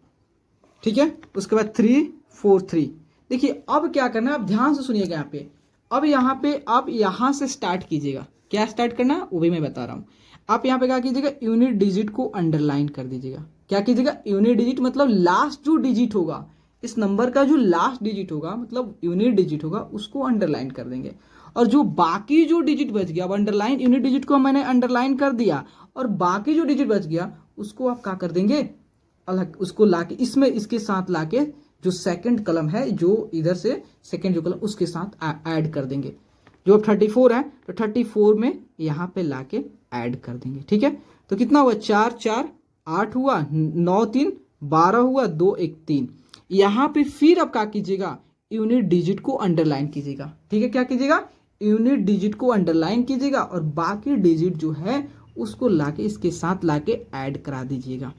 ठीक है। उसके बाद 3 4 3, देखिए अब क्या करना है, आप ध्यान से सुनिएगा यहाँ पे, अब यहाँ पे आप यहाँ से स्टार्ट कीजिएगा, क्या स्टार्ट करना वो भी मैं बता रहा हूँ। आप यहाँ पे क्या कीजिएगा, यूनिट डिजिट को अंडरलाइन कर दीजिएगा, क्या कीजिएगा, यूनिट डिजिट मतलब लास्ट जो डिजिट होगा, इस नंबर का जो लास्ट डिजिट होगा मतलब यूनिट डिजिट होगा, उसको अंडरलाइन कर देंगे, और जो बाकी जो डिजिट बच गया, अब अंडरलाइन यूनिट डिजिट को मैंने अंडरलाइन कर दिया, और बाकी जो डिजिट बच गया उसको आप क्या कर देंगे, अलग, उसको लाके इसमें इसके साथ लाके जो सेकंड कलम है, जो इधर से सेकंड जो कलम उसके साथ ऐड कर देंगे। जो अब 34 है तो 34 में यहाँ पे लाके ऐड कर देंगे, ठीक है। तो कितना हुआ, 4 4 8 हुआ, 9 3 12 हुआ, 2 1 3। यहाँ पे फिर अब क्या कीजिएगा, यूनिट डिजिट को अंडरलाइन कीजिएगा, ठीक है, क्या कीजिएगा, यूनिट डिजिट को अंडरलाइन कीजिएगा, और बाकी डिजिट जो है उसको लाके इसके साथ लाके ऐड करा दीजिएगा,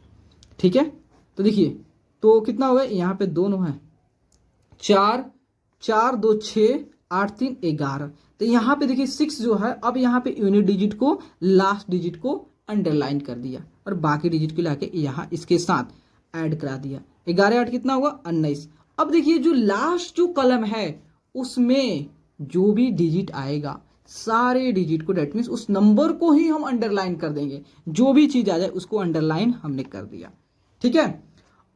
ठीक है। तो देखिए तो कितना होगा, यहाँ पे दोनों है 4, 4 2 6, 8 3 11। तो यहाँ पे देखिए 6 जो है, अब यहाँ पे यूनिट डिजिट को लास्ट डिजिट को अंडरलाइन कर दिया और बाकी डिजिट को लाके यहाँ इसके साथ ऐड करा दिया। 11 8 कितना होगा 19। अब देखिए जो लास्ट जो कलम है उसमें जो भी डिजिट आएगा सारे डिजिट को, डेट मीन्स उस नंबर को ही हम अंडरलाइन कर देंगे, जो भी चीज आ जाए उसको अंडरलाइन हमने कर दिया। ठीक है,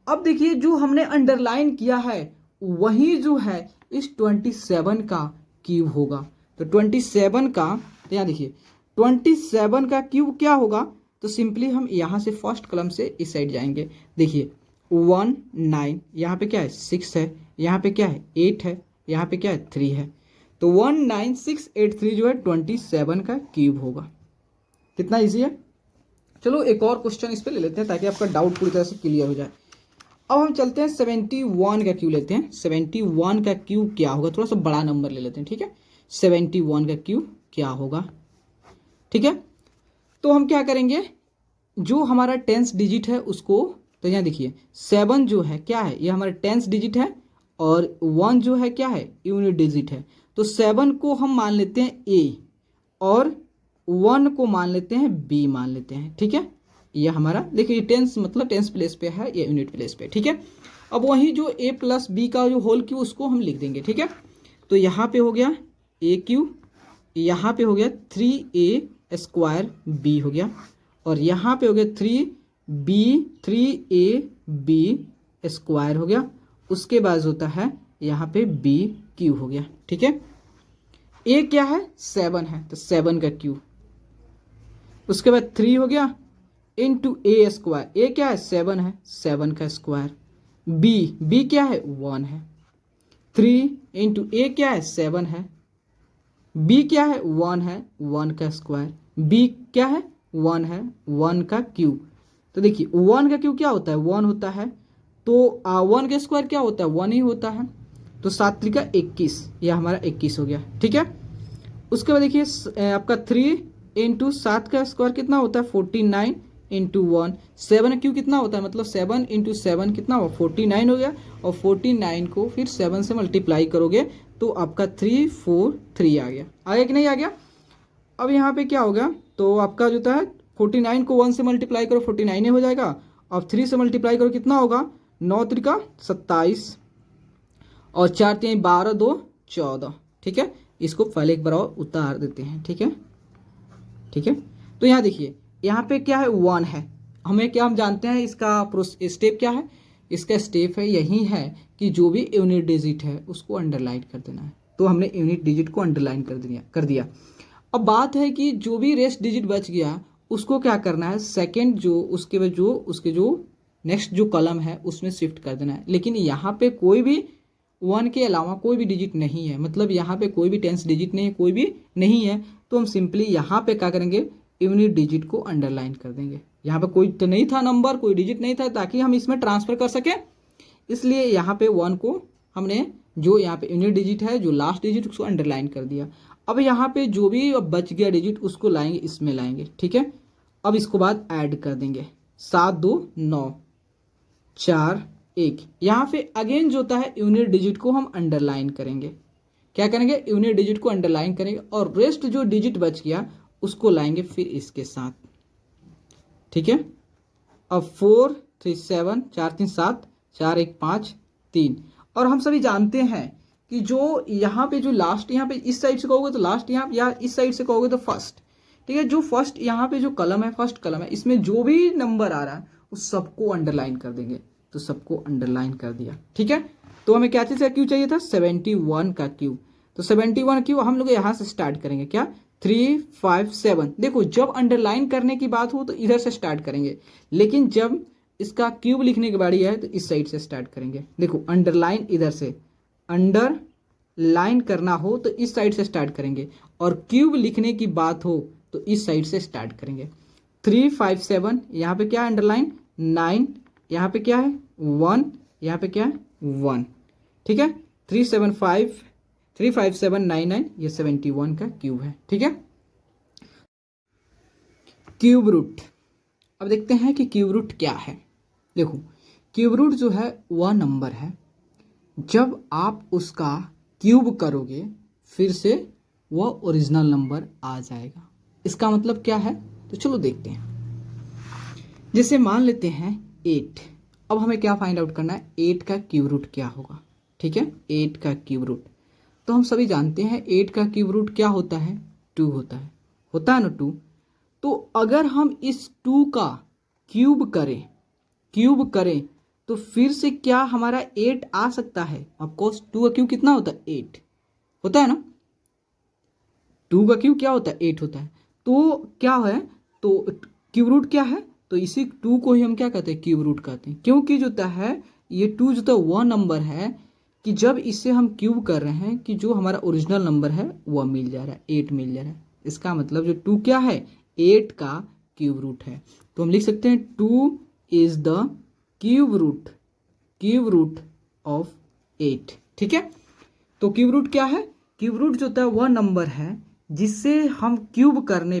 अब देखिए जो हमने अंडरलाइन किया है वही जो है इस 27 का क्यूब होगा। तो 27 का, तो यहाँ देखिए 27 का क्यूब क्या होगा, तो सिंपली हम यहाँ से फर्स्ट कलम से इस साइड जाएंगे। देखिए 1 9, यहाँ पे क्या है 6 है, यहाँ पे क्या है 8 है, यहाँ पे क्या है 3 है। तो 19683 जो है 27 का क्यूब होगा। कितना इजी है। चलो एक और क्वेश्चन इस पे ले लेते हैं ताकि आपका डाउट पूरी तरह से क्लियर हो जाए। अब हम चलते हैं 71 का क्यूब लेते हैं। 71 का क्यूब क्या होगा, थोड़ा सा बड़ा नंबर ले लेते हैं। ठीक है, 71 का क्यूब क्या होगा। ठीक है, तो हम क्या करेंगे, जो हमारा 10th डिजिट है उसको, तो यहाँ देखिए 7 जो है क्या है, ये हमारा 10th डिजिट है और 1 जो है क्या है यूनिट डिजिट है। तो 7 को हम मान लेते हैं ए और 1 को मान लेते हैं बी मान लेते हैं। ठीक है, ये हमारा देखिए 10th मतलब 10th प्लेस पे है, ये यूनिट प्लेस पे। ठीक है, अब वही जो a प्लस बी का जो होल क्यू उसको हम लिख देंगे। ठीक है, तो यहाँ पे हो गया ए क्यू, यहाँ पे हो गया 3a स्क्वायर बी हो गया, और यहाँ पे हो गया 3ab स्क्वायर हो गया। उसके बाद होता है यहाँ पे बी क्यू हो गया। ठीक है, ए क्या है 7 है, तो 7 का क्यू। उसके बाद 3 हो गया इंटू ए स्क्वायर, ए क्या है 7 है, 7 का स्क्वायर। बी क्या है 1 है। 3 इंटू ए क्या है 7 है, बी क्या है 1 है, 1 का स्क्वायर। बी क्या है 1 है, 1 का क्यूब। तो देखिए 1 का क्यूब क्या होता है 1 होता है, तो 1 का स्क्वायर क्या होता है 1 ही होता है। तो 7 3 का 21, यह हमारा 21 हो गया। ठीक है, उसके बाद देखिए आपका 3 इंटू 7 का स्क्वायर कितना होता है 49 इंटू 1। 7 क्यू कितना होता है, मतलब 7 इंटू 7 कितना हुआ 49 हो गया, और 49 को फिर 7 से मल्टीप्लाई करोगे तो आपका 343 आ गया। आया कि नहीं आ गया। अब यहाँ पे क्या होगा, तो आपका जो है 49 को 1 से मल्टीप्लाई करो 49 हो जाएगा, और 3 से मल्टीप्लाई करो कितना होगा 9 3 का 27, और 4 3 12 2 14। ठीक है, इसको पहले एक बार और उतार देते हैं। ठीक है, ठीक है, तो यहाँ देखिए यहाँ पे क्या है 1 है, हमें क्या हम जानते हैं इसका स्टेप क्या है, इसका स्टेप है यही है कि जो भी यूनिट डिजिट है उसको अंडरलाइन कर देना है। तो हमने यूनिट डिजिट को अंडरलाइन कर दिया। अब बात है कि जो भी रेस्ट डिजिट बच गया उसको क्या करना है, सेकेंड जो उसके जो नेक्स्ट जो कलम है उसमें शिफ्ट कर देना है। लेकिन यहाँ पे कोई भी 1 के अलावा कोई भी डिजिट नहीं है, मतलब यहाँ पे कोई भी 10th डिजिट नहीं है, कोई भी नहीं है। तो हम सिंपली यहाँ पे क्या करेंगे यूनिट डिजिट को अंडरलाइन कर देंगे। यहाँ पे कोई तो नहीं था नंबर, कोई डिजिट नहीं था, ताकि हम इसमें ट्रांसफर कर सके, इसलिए यहाँ पे 1 को हमने जो यहाँ पे यूनिट डिजिट है जो लास्ट डिजिट उसको अंडरलाइन कर दिया। अब यहाँ पे जो भी बच गया डिजिट उसको लाएंगे इसमें लाएंगे। ठीक है, अब इसको बाद ऐड कर देंगे 7 2 9 4 1। यहाँ पे अगेन जो होता है यूनिट डिजिट को हम अंडरलाइन करेंगे। क्या करेंगे यूनिट डिजिट को अंडरलाइन करेंगे, और रेस्ट जो डिजिट बच गया उसको लाएंगे फिर इसके साथ। ठीक है, अब 4 3 7 4 3 7 4 1 5 3। और हम सभी जानते हैं कि जो यहाँ पे जो लास्ट यहाँ पे इस साइड से कहोगे तो लास्ट, यहाँ या इस साइड से कहोगे तो फर्स्ट। ठीक है, जो फर्स्ट यहाँ पे जो कलम है फर्स्ट कलम है इसमें जो भी नंबर आ रहा है उस सबको अंडरलाइन कर देंगे। तो सबको अंडरलाइन कर दिया। ठीक है, तो हमें क्या चीज का क्यू चाहिए था 71 का क्यू। तो 71 क्यू हम लोग यहाँ से स्टार्ट करेंगे क्या 3 5 7। देखो जब अंडरलाइन करने की बात हो तो इधर से स्टार्ट करेंगे, लेकिन जब इसका क्यूब लिखने की बारी है तो इस साइड से स्टार्ट करेंगे। देखो अंडरलाइन इधर से, अंडरलाइन करना हो तो इस साइड से स्टार्ट करेंगे, और क्यूब लिखने की बात हो तो इस साइड से स्टार्ट करेंगे। 3 5 7 यहाँ पे क्या है अंडरलाइन 9, यहाँ पे क्या है 1, यहाँ पे क्या है 1। ठीक है, 3 7 5 3 5 7 9 9, ये 71 का क्यूब है। ठीक है, क्यूब रूट। अब देखते हैं कि क्यूब रूट क्या है। देखो क्यूब रूट जो है वह नंबर है जब आप उसका क्यूब करोगे फिर से वह ओरिजिनल नंबर आ जाएगा। इसका मतलब क्या है, तो चलो देखते हैं। जैसे मान लेते हैं 8। अब हमें क्या फाइंड आउट करना है, 8 का क्यूब रूट क्या होगा। ठीक है, 8 का क्यूब रूट, तो हम सभी जानते हैं 8 का क्यूब रूट क्या होता है, 2 होता है ना 2। तो अगर हम इस 2 का क्यूब करें तो फिर से क्या हमारा 8 आ सकता है। ऑफकोर्स 2 का क्यूब कितना होता है, 8 होता है ना। 2 का क्यूब क्या होता है, 8 होता है। तो क्या है, तो क्यूब रूट क्या है, तो इसी 2 को ही हम क्या कहते हैं, क्यूब रूट कहते हैं। क्योंकि जो है ये 2 जो वह नंबर है कि जब इससे हम क्यूब कर रहे हैं कि जो हमारा ओरिजिनल नंबर है वह मिल जा रहा है, 8 मिल जा रहा है। इसका मतलब जो 2 क्या है, 8 का क्यूब रूट है। तो हम लिख सकते हैं 2 is the cube root of 8। ठीक है, तो क्यूब रूट क्या है, क्यूब रूट जो होता है वह नंबर है जिससे हम क्यूब करने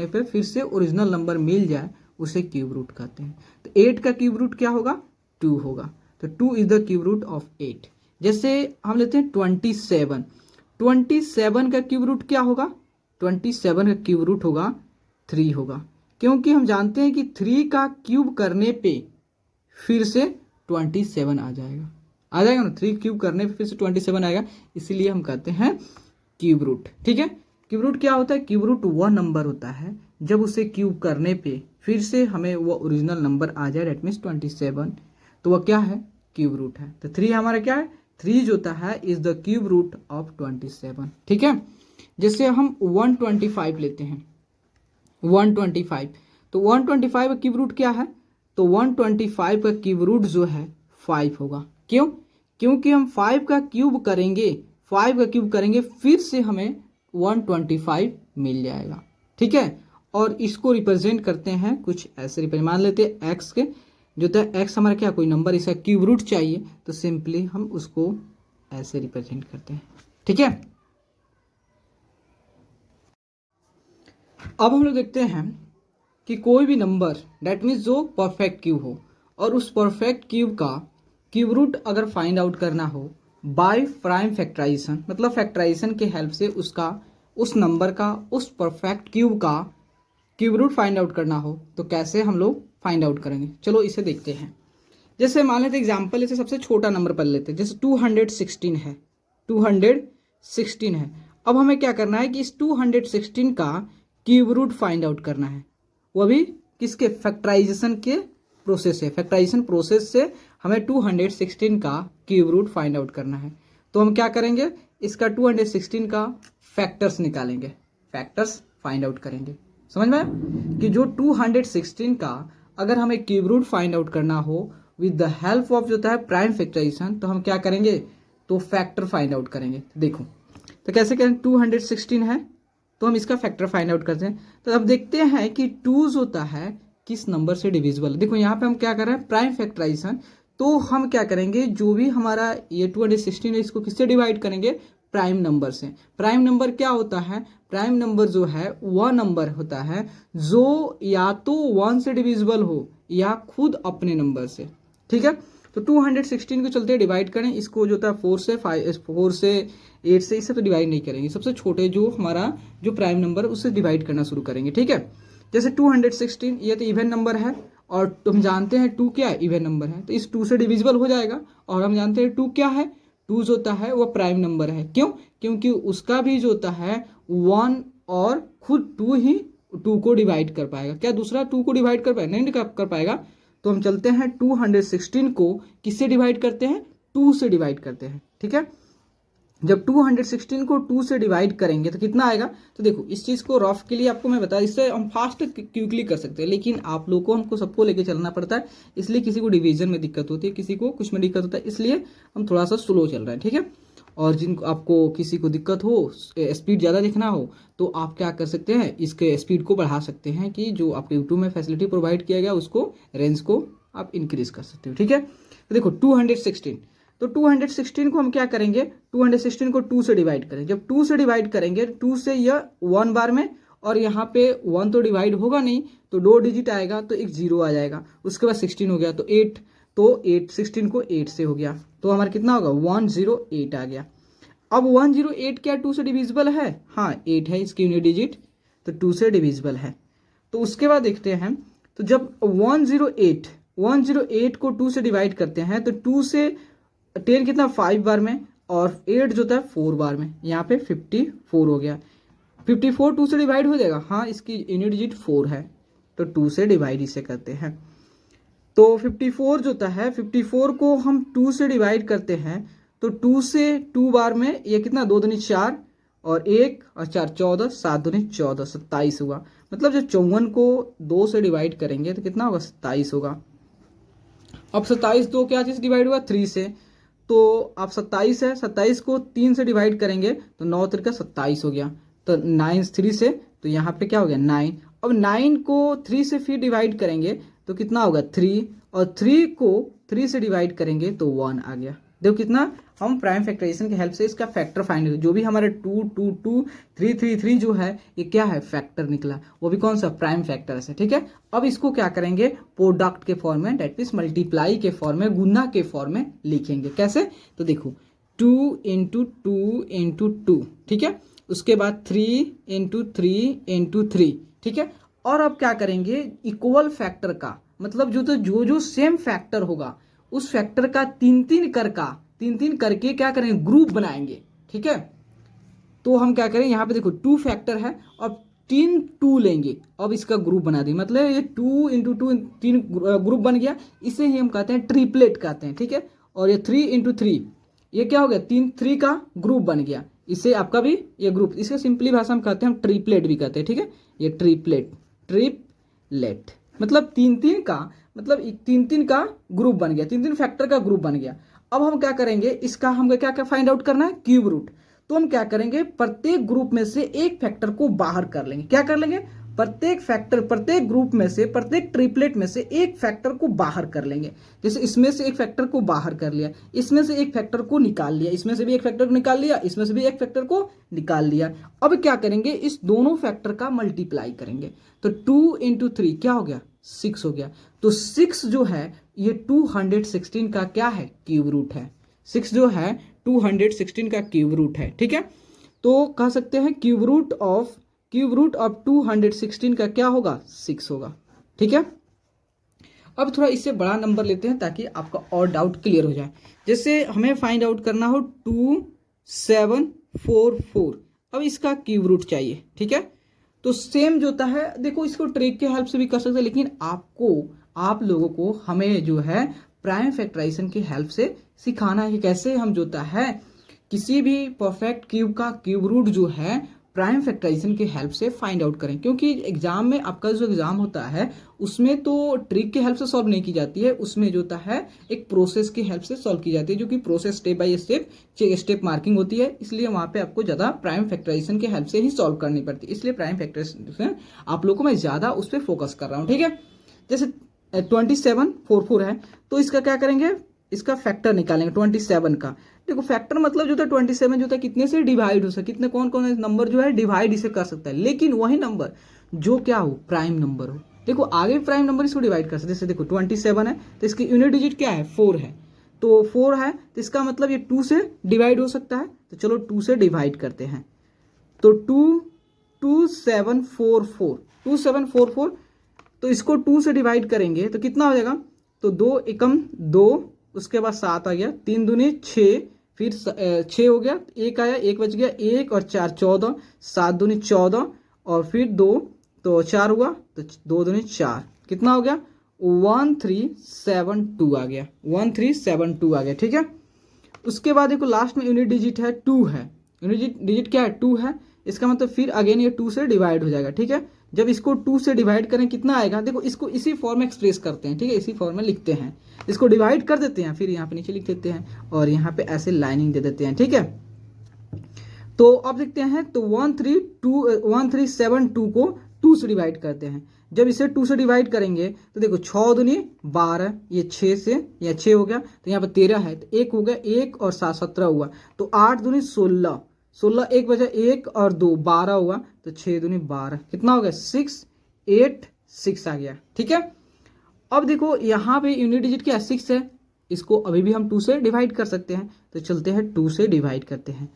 पे फिर से ओरिजिनल नंबर मिल जाए, उसे क्यूब रूट कहते हैं। तो 8 का क्यूब रूट क्या होगा, 2 होगा। तो 2 is the cube root of 8। जैसे हम लेते हैं 27 का क्यूब रूट क्या होगा, 27 का क्यूब रूट होगा 3 होगा। क्योंकि हम जानते हैं कि 3 का क्यूब करने पे फिर से 27 आ जाएगा ना। 3 क्यूब करने पे फिर से 27 आएगा, इसीलिए हम कहते हैं क्यूब रूट। ठीक है, क्यूब रूट क्या होता है, क्यूब रूट वह नंबर होता है जब उसे क्यूब करने पे फिर से हमें वह ओरिजिनल नंबर आ जाए, डेट मीन्स 27, तो वह क्या है, क्यूब रूट है। तो 3 हमारा क्या है, 3 जो होता है is the cube root of 27। ठीक है, जैसे हम 125 लेते हैं, 125, तो 125 का क्यूब रूट क्या है, तो 125 का क्यूब रूट जो है 5 होगा। क्यों, क्योंकि हम 5 का क्यूब करेंगे फिर से हमें 125 मिल जाएगा। ठीक है, और इसको रिप्रेजेंट करते हैं कुछ ऐसे रिप्रेजेंट, मान लेते हैं एक्स के, जो था एक्स हमारा क्या, कोई नंबर, इसका क्यूब रूट चाहिए तो सिंपली हम उसको ऐसे रिप्रेजेंट करते हैं। ठीक है, अब हम लोग देखते हैं कि कोई भी नंबर डेट मीन्स जो परफेक्ट क्यूब हो और उस परफेक्ट क्यूब का क्यूब रूट अगर फाइंड आउट करना हो बाय प्राइम फैक्टराइजेशन, मतलब फैक्टराइजेशन के हेल्प से उसका, उस नंबर का, उस परफेक्ट क्यूब का क्यूब रूट फाइंड आउट करना हो तो कैसे हम लोग फाइंड आउट करेंगे, चलो इसे देखते हैं। जैसे मान लेते एग्जाम्पल, जैसे सबसे छोटा नंबर पर लेते हैं, जैसे 216 है, 216 है। अब हमें क्या करना है कि इस 216 का क्यूब रूट फाइंड आउट करना है, वो भी किसके, फैक्टराइजेशन के प्रोसेस से, फैक्टराइजेशन प्रोसेस से हमें 216 का क्यूब रूट फाइंड आउट करना है। तो हम क्या करेंगे, इसका 216 का फैक्टर्स निकालेंगे, फैक्टर्स फाइंड आउट करेंगे। समझ में आया कि जो 216 का अगर हमें क्यूब रूट फाइंड आउट करना हो विद द हेल्प ऑफ जो होता है प्राइम फैक्टराइजेशन, तो हम क्या करेंगे, तो फैक्टर फाइंड आउट करेंगे। देखो तो कैसे करें, 216 है तो हम इसका फैक्टर फाइंड आउट करते हैं। तो अब देखते हैं कि 2 होता है किस नंबर से डिविजिबल। देखो यहाँ पे हम क्या कर रहे हैं, प्राइम फैक्टराइजेशन। तो हम क्या करेंगे, जो भी हमारा ये 216 है इसको किससे डिवाइड करेंगे, प्राइम नंबर से। प्राइम नंबर क्या होता है, प्राइम नंबर जो है वह नंबर होता है जो या तो 1 से डिविजिबल हो या खुद अपने नंबर से। ठीक है, तो 216 को चलते डिवाइड करें, इसको जो था 4 से 8 से, इससे तो डिवाइड नहीं करेंगे, सबसे छोटे जो हमारा जो प्राइम नंबर उससे डिवाइड करना शुरू करेंगे। ठीक है, जैसे 216 ये तो इवन नंबर है और तुम जानते हैं 2 क्या है, इवन नंबर है, तो इस 2 से डिविजिबल हो जाएगा। और हम जानते हैं 2 क्या है, 2 जो होता है वो प्राइम नंबर है। क्यों, क्योंकि उसका भी जो होता है 1 और खुद 2 ही 2 को डिवाइड कर पाएगा। क्या दूसरा 2 को डिवाइड कर पाएगा, नहीं कर पाएगा। तो हम चलते हैं 216 को किससे डिवाइड करते हैं, 2 से डिवाइड करते हैं। ठीक है, जब 216 को 2 से डिवाइड करेंगे तो कितना आएगा, तो देखो इस चीज़ को रफ के लिए आपको मैं बता, इससे हम फास्ट क्विकली कर सकते हैं, लेकिन आप लोगों को हमको सबको लेके चलना पड़ता है, इसलिए किसी को डिवीजन में दिक्कत होती है, किसी को कुछ में दिक्कत होता है, इसलिए हम थोड़ा सा स्लो चल रहे हैं। ठीक है, और जिनको आपको किसी को दिक्कत हो, स्पीड ज़्यादा देखना हो, तो आप क्या कर सकते हैं, इसके स्पीड को बढ़ा सकते हैं कि जो आपके यूट्यूब में फैसिलिटी प्रोवाइड किया गया उसको, रेंज को आप इंक्रीज कर सकते हो। ठीक है, तो देखो 216, तो 216 को हम क्या करेंगे, 216 को 2 से डिवाइड करें। जब 2 से डिवाइड करेंगे, 2 से यह 1 बार में, और यहाँ पे 1 तो डिवाइड होगा नहीं, तो 2 डिजिट आएगा तो एक 0 आ जाएगा, उसके बाद 16 हो गया, तो 8 तो 16 को 8 से हो गया, तो हमारा कितना होगा 108 आ गया। अब 108 क्या 2 से डिविजिबल है? हाँ 8 है इसकी यूनिट डिजिट, तो 2 से डिविजिबल है। तो उसके बाद देखते हैं, तो जब 108 को 2 से डिवाइड करते हैं तो 2 से 10 कितना 5 बार में, और 8 जो था 4 बार में, यहाँ पे 54 हो गया। 54 2 से डिवाइड हो जाएगा, हाँ इसकी यूनिट डिजिट 4 है, तो 2 से डिवाइड इसे करते हैं। तो 54 जो होता है, 54 को हम 2 से डिवाइड करते हैं तो 2 से 2 बार में ये कितना 2 दूनी 4 और 1 और 4 14, 7 दूनी 14, 27 हुआ। मतलब जब 54 को 2 से डिवाइड करेंगे तो कितना होगा 27 होगा। अब 27 2 क्या चीज डिवाइड हुआ 3 से, तो अब 27 है, 27 को 3 से डिवाइड करेंगे तो 9 3 27 हो गया, तो 9 3 से, तो यहाँ पे क्या हो गया 9। अब 9 को 3 से फिर डिवाइड करेंगे तो कितना होगा 3, और 3 को 3 से डिवाइड करेंगे तो 1 आ गया। देखो कितना हम प्राइम फैक्टराइजेशन की हेल्प से इसका फैक्टर फाइंड कर, जो भी हमारे 2 2 2 3 3 3 जो है ये क्या है फैक्टर निकला, वो भी कौन सा प्राइम फैक्टर से, ठीक है। अब इसको क्या करेंगे प्रोडक्ट के फॉर्म में, डेट मीन्स मल्टीप्लाई के फॉर्म में, गुना के फॉर्म में लिखेंगे। कैसे? तो देखो 2 इंटू 2 इंटू 2, ठीक है। उसके बाद 3 इंटू 3 इंटू 3, ठीक है। और अब क्या करेंगे इक्वल फैक्टर का, मतलब जो सेम फैक्टर होगा उस फैक्टर का 3 करके क्या करेंगे ग्रुप बनाएंगे, ठीक है। तो हम क्या करें यहाँ पे देखो 2 फैक्टर है और 3 2 लेंगे, अब इसका ग्रुप बना देंगे, मतलब ये 2 इंटू 2 3 ग्रुप बन गया, इसे ही हम कहते हैं ट्रिपलेट कहते हैं, ठीक है। और ये 3 इंटू 3 ये क्या हो गया 3 का ग्रुप बन गया, इसे आपका भी ये ग्रुप, इसका सिंपली भाषा में कहते हैं हम ट्रिपलेट भी कहते हैं, ठीक है। ये ट्रिपलेट मतलब 3 का, मतलब 3 का ग्रुप बन गया, 3 फैक्टर का ग्रुप बन गया। अब हम क्या करेंगे इसका हमको क्या क्या फाइंड आउट करना है क्यूब रूट। तो हम क्या करेंगे प्रत्येक ग्रुप में से एक फैक्टर को बाहर कर लेंगे। क्या कर लेंगे? प्रत्येक ग्रुप में से, प्रत्येक ट्रिपलेट में से एक फैक्टर को बाहर कर लेंगे। जैसे इसमें से एक फैक्टर को बाहर कर लिया, इसमें से एक फैक्टर को निकाल लिया, इसमें से भी एक फैक्टर को निकाल लिया, इसमें से भी एक फैक्टर को निकाल लिया। अब क्या करेंगे इस दोनों फैक्टर का मल्टीप्लाई करेंगे, तो 2 इंटू 3 क्या हो गया 6 हो गया। तो 6 जो है ये 216 का क्या है क्यूब रूट है। 6 जो है 216 का क्यूब रूट है, ठीक है। तो कह सकते हैं क्यूब रूट ऑफ 216 का क्या होगा 6 होगा, ठीक है। अब थोड़ा इससे बड़ा नंबर लेते हैं ताकि आपका और डाउट क्लियर हो जाए। जैसे हमें फाइंड आउट करना हो 2744, अब इसका क्यूब रूट चाहिए, ठीक है। तो सेम जो होता है, देखो इसको ट्रिक के हेल्प से भी कर सकते हैं, लेकिन आप लोगों को हमें जो है प्राइम फैक्टराइजेशन की हेल्प से सिखाना है कि कैसे हम जो होता है किसी भी परफेक्ट क्यूब का क्यूब रूट जो है प्राइम फैक्टराइजेशन की हेल्प से फाइंड आउट करें। क्योंकि एग्जाम में आपका जो एग्जाम होता है उसमें तो ट्रिक की हेल्प से सॉल्व नहीं की जाती है, उसमें जो होता है एक प्रोसेस की हेल्प से सॉल्व की जाती है, जो कि process step by step marking होती है। इसलिए वहां पे आपको ज्यादा प्राइम फैक्टराइजेशन की हेल्प से ही सॉल्व करनी पड़ती है। इसलिए प्राइम फैक्टराइजेशन आप लोगों को मैं ज्यादा उस पर फोकस कर रहा हूँ, ठीक है। जैसे 2744 है तो इसका क्या करेंगे इसका फैक्टर निकालेंगे 27 का। देखो फैक्टर मतलब जो था 27 जो था कितने से डिवाइड हो सकता है, कितने कौन कौन नंबर जो है डिवाइड इसे कर सकता है, लेकिन वही नंबर जो क्या हो प्राइम नंबर हो। देखो आगे भी प्राइम नंबर इसको डिवाइड कर सकते हैं। जैसे देखो 27 है तो इसकी यूनिट डिजिट क्या है 4 है, तो 4 है तो इसका मतलब ये 2 से डिवाइड हो सकता है। तो चलो 2 से डिवाइड करते हैं, तो 2744 तो इसको 2 से डिवाइड करेंगे तो कितना हो जाएगा, तो 2 एकम 2, उसके बाद 7 आ गया, 3 दूनी 6, फिर 6 हो गया, 1 आया 1 बच गया, 1 और 4 14, 7 दूनी 14 और फिर 2 तो 4 हुआ, तो 2 दूनी 4 कितना हो गया 1372 आ गया, 1372 आ गया, ठीक है। उसके बाद देखो लास्ट में यूनिट डिजिट है 2 है, यूनिट डिजिट क्या है 2 है, इसका मतलब फिर अगेन ये 2 से डिवाइड हो जाएगा, ठीक है। जब इसको 2 से डिवाइड करें कितना आएगा, देखो इसको इसी फॉर्म में एक्सप्रेस करते हैं, ठीक है, इसी फॉर्म में लिखते हैं, इसको डिवाइड कर देते हैं, फिर यहाँ पे नीचे लिख देते हैं और यहाँ पे ऐसे लाइनिंग दे देते हैं, ठीक है। तो अब देखते हैं, तो 1372 को 2 से डिवाइड करते हैं। जब इसे 2 से डिवाइड करेंगे तो देखो 6 दूनी 12, ये 6 से या 6 हो गया, तो यहाँ पे 13 है तो 1 हो गया, 1 और 7 17 हुआ, तो 8 दूनी 16, 1 बजा 1 और 2 12 हुआ, तो 6 दूनी 12 कितना हो गया 6 8 6 आ गया, ठीक है। अब देखो यहाँ पे यूनिट डिजिट क्या है 6 है, इसको अभी भी हम 2 से डिवाइड कर सकते हैं, तो चलते हैं 2 से डिवाइड करते हैं।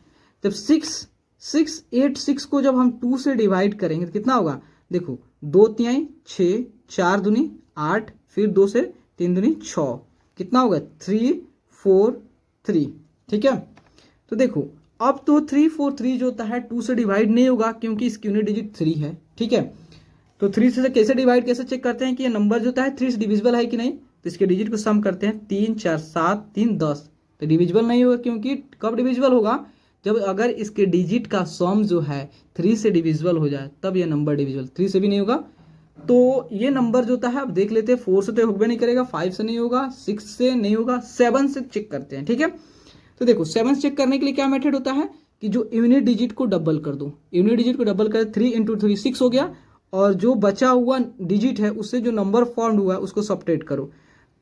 जब 6 को जब हम 2 से डिवाइड करेंगे तो कितना होगा, देखो 2 तिहाई 6, 4 दूनी 8, फिर 2 से 3 दूनी 6, कितना होगा 3 4 3, ठीक है। तो देखो अब तो 3 4 3 जो होता है 2 से डिवाइड नहीं होगा क्योंकि इसकी यूनिट डिजिट 3 है, ठीक है। तो 3 से कैसे डिवाइड, कैसे चेक करते हैं कि ये नंबर जो होता है 3 से डिविजिबल है कि नहीं, तो इसके डिजिट को सम करते हैं, 3 4 7 3 10, तो डिविजिबल नहीं होगा क्योंकि कब डिविजिबल होगा, जब अगर इसके डिजिट का सम जो है 3 से डिविजिबल हो जाए तब ये नंबर डिविजिबल, 3 से भी नहीं होगा। तो ये नंबर जो होता है अब देख लेते हैं, 4 से तो होगा नहीं करेगा, 5 से नहीं होगा, 6 से नहीं होगा, 7 से चेक करते हैं, ठीक है। तो देखो 7 से चेक करने के लिए क्या मेथड होता है कि जो यूनिट डिजिट को डबल कर दो, यूनिट डिजिट को डबल कर 3 × 3 6 हो गया, और जो बचा हुआ डिजिट है उससे जो नंबर फॉर्म हुआ है उसको सब्ट्रैक्ट करो,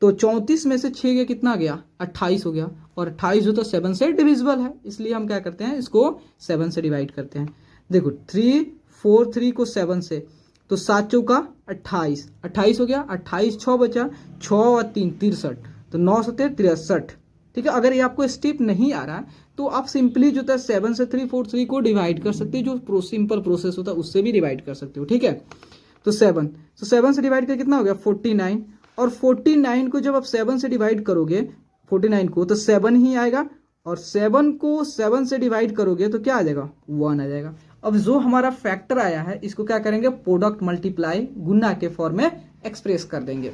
तो 34 में से 6 गया कितना गया 28 हो गया, और 28 जो तो 7 से डिविजिबल है, इसलिए हम क्या करते हैं इसको 7 से डिवाइड करते हैं। देखो 3 4 3 को 7 से, तो 7 चौका 28, 28 हो गया, 28 6 बचा, 6 और 3 63, तो 9 7 63, ठीक है। अगर ये आपको स्टेप नहीं आ रहा है तो आप सिंपली जो था 7 से 3 4 3 को डिवाइड कर सकते हो, जो सिंपल प्रोसेस होता है उससे भी डिवाइड कर सकते हो, ठीक है। तो 7 से डिवाइड कर कितना हो गया 49, और 49 को जब आप 7 से डिवाइड करोगे 49 को तो 7 ही आएगा, और 7 को 7 से डिवाइड करोगे तो क्या आ जाएगा 1 आ जाएगा। अब जो हमारा फैक्टर आया है इसको क्या करेंगे, प्रोडक्ट मल्टीप्लाई गुना के फॉर्म में एक्सप्रेस कर देंगे।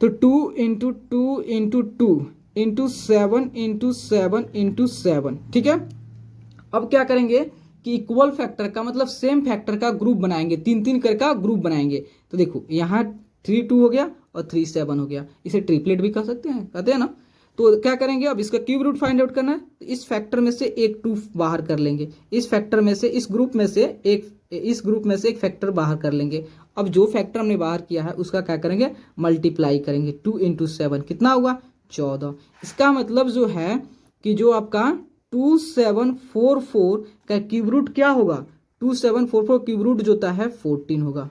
तो 2 × 2 × 2 × 7 × 7 × 7, ठीक है। अब क्या करेंगे कि इक्वल फैक्टर का मतलब सेम फैक्टर का ग्रुप बनाएंगे, 3 3 कर का ग्रुप बनाएंगे। तो देखो यहाँ 3 2 हो गया और 3 7 हो गया, इसे ट्रिपलेट भी कर सकते हैं, कहते हैं ना। तो क्या करेंगे, अब इसका क्यूब रूट फाइंड आउट करना है, तो इस फैक्टर में से एक 2 बाहर कर लेंगे, इस फैक्टर में से इस ग्रुप में से एक फैक्टर बाहर कर लेंगे। अब जो फैक्टर हमने बाहर किया है उसका क्या करेंगे, मल्टीप्लाई करेंगे, 2 × 7 कितना हुआ 14। इसका मतलब जो है कि जो आपका 2744 का क्यूब रूट क्या होगा, 2744 क्यूब रूट जो होता है 14 होगा,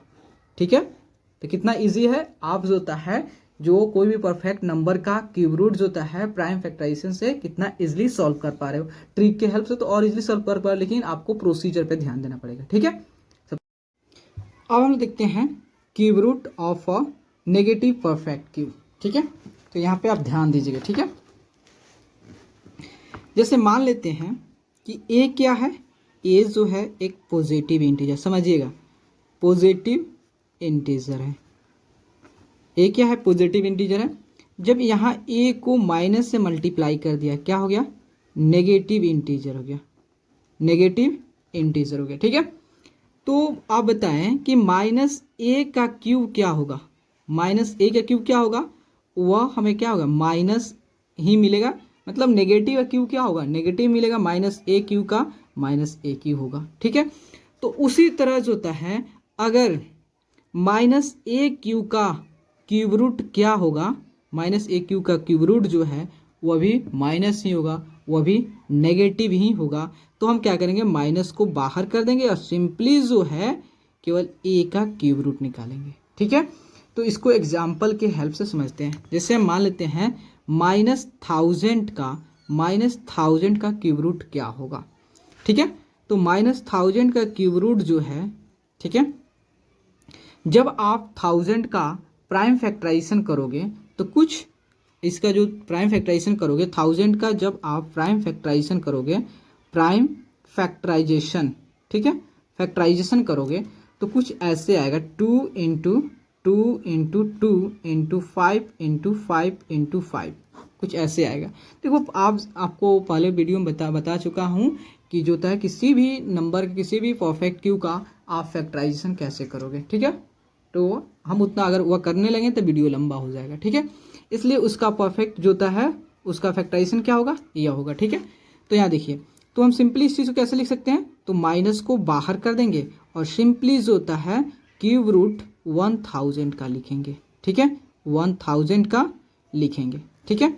ठीक है। तो कितना इजी है, आप जो होता है जो कोई भी परफेक्ट नंबर का क्यूब रूट जो होता है प्राइम फैक्टराइजेशन से कितना इजीली सॉल्व कर पा रहे हो, ट्रिक के हेल्प से तो और इजीली सॉल्व कर पा रहे हो, लेकिन आपको प्रोसीजर पे ध्यान देना पड़ेगा, ठीक है। अब हम देखते हैं cube root of a negative perfect cube, ठीक है। तो यहाँ पे आप ध्यान दीजिएगा, ठीक है। जैसे मान लेते हैं कि ए क्या है, ए जो है एक पॉजिटिव इंटीजर, समझिएगा पॉजिटिव इंटीजर है, ए क्या है पॉजिटिव इंटीजर है। जब यहाँ ए को माइनस से मल्टीप्लाई कर दिया क्या हो गया, नेगेटिव इंटीजर हो गया, नेगेटिव इंटीजर हो गया, ठीक है। तो आप बताएं कि माइनस ए का क्यूब क्या होगा, माइनस ए का क्यूब क्या होगा, वह हमें क्या होगा माइनस ही मिलेगा, मतलब नेगेटिव का क्यूब क्या होगा नेगेटिव मिलेगा, माइनस ए क्यूब का माइनस ए क्यूब होगा, ठीक है। तो उसी तरह जो होता है अगर माइनस ए क्यूब का क्यूब रूट क्या होगा, माइनस ए क्यूब का क्यूब रूट जो है वह भी माइनस ही होगा, वह भी नेगेटिव ही होगा। तो हम क्या करेंगे माइनस को बाहर कर देंगे और सिंपली जो है केवल ए का क्यूब रूट निकालेंगे, ठीक है। तो इसको एग्जाम्पल के हेल्प से समझते हैं। जैसे हम मान लेते हैं -1000 का क्यूब रूट क्या होगा, ठीक है। तो -1000 का क्यूब रूट जो है, ठीक है, जब आप 1000 का प्राइम फैक्टराइजेशन करोगे तो कुछ इसका जो प्राइम फैक्टराइजेशन करोगे 1000 का, जब आप प्राइम फैक्टराइजेशन करोगे, प्राइम फैक्टराइजेशन, ठीक है, फैक्टराइजेशन करोगे तो कुछ ऐसे आएगा 2 × 2 × 2 × 5 × 5 × 5, कुछ ऐसे आएगा। देखो आपको पहले वीडियो में बता चुका हूँ कि जो होता है किसी भी नंबर किसी भी परफेक्ट क्यू का आप फैक्टराइजेशन कैसे करोगे, ठीक है। तो हम उतना अगर वह करने लगे तो वीडियो लंबा हो जाएगा, ठीक है। इसलिए उसका परफेक्ट जो होता है उसका फैक्टराइजेशन क्या होगा, यह होगा, ठीक है। तो यहाँ देखिए, तो हम सिंपली इस चीज़ को कैसे लिख सकते हैं, तो माइनस को बाहर कर देंगे और सिंपली जो होता है क्यूब रूट 1000 का लिखेंगे, ठीक है, 1000 का लिखेंगे, ठीक है।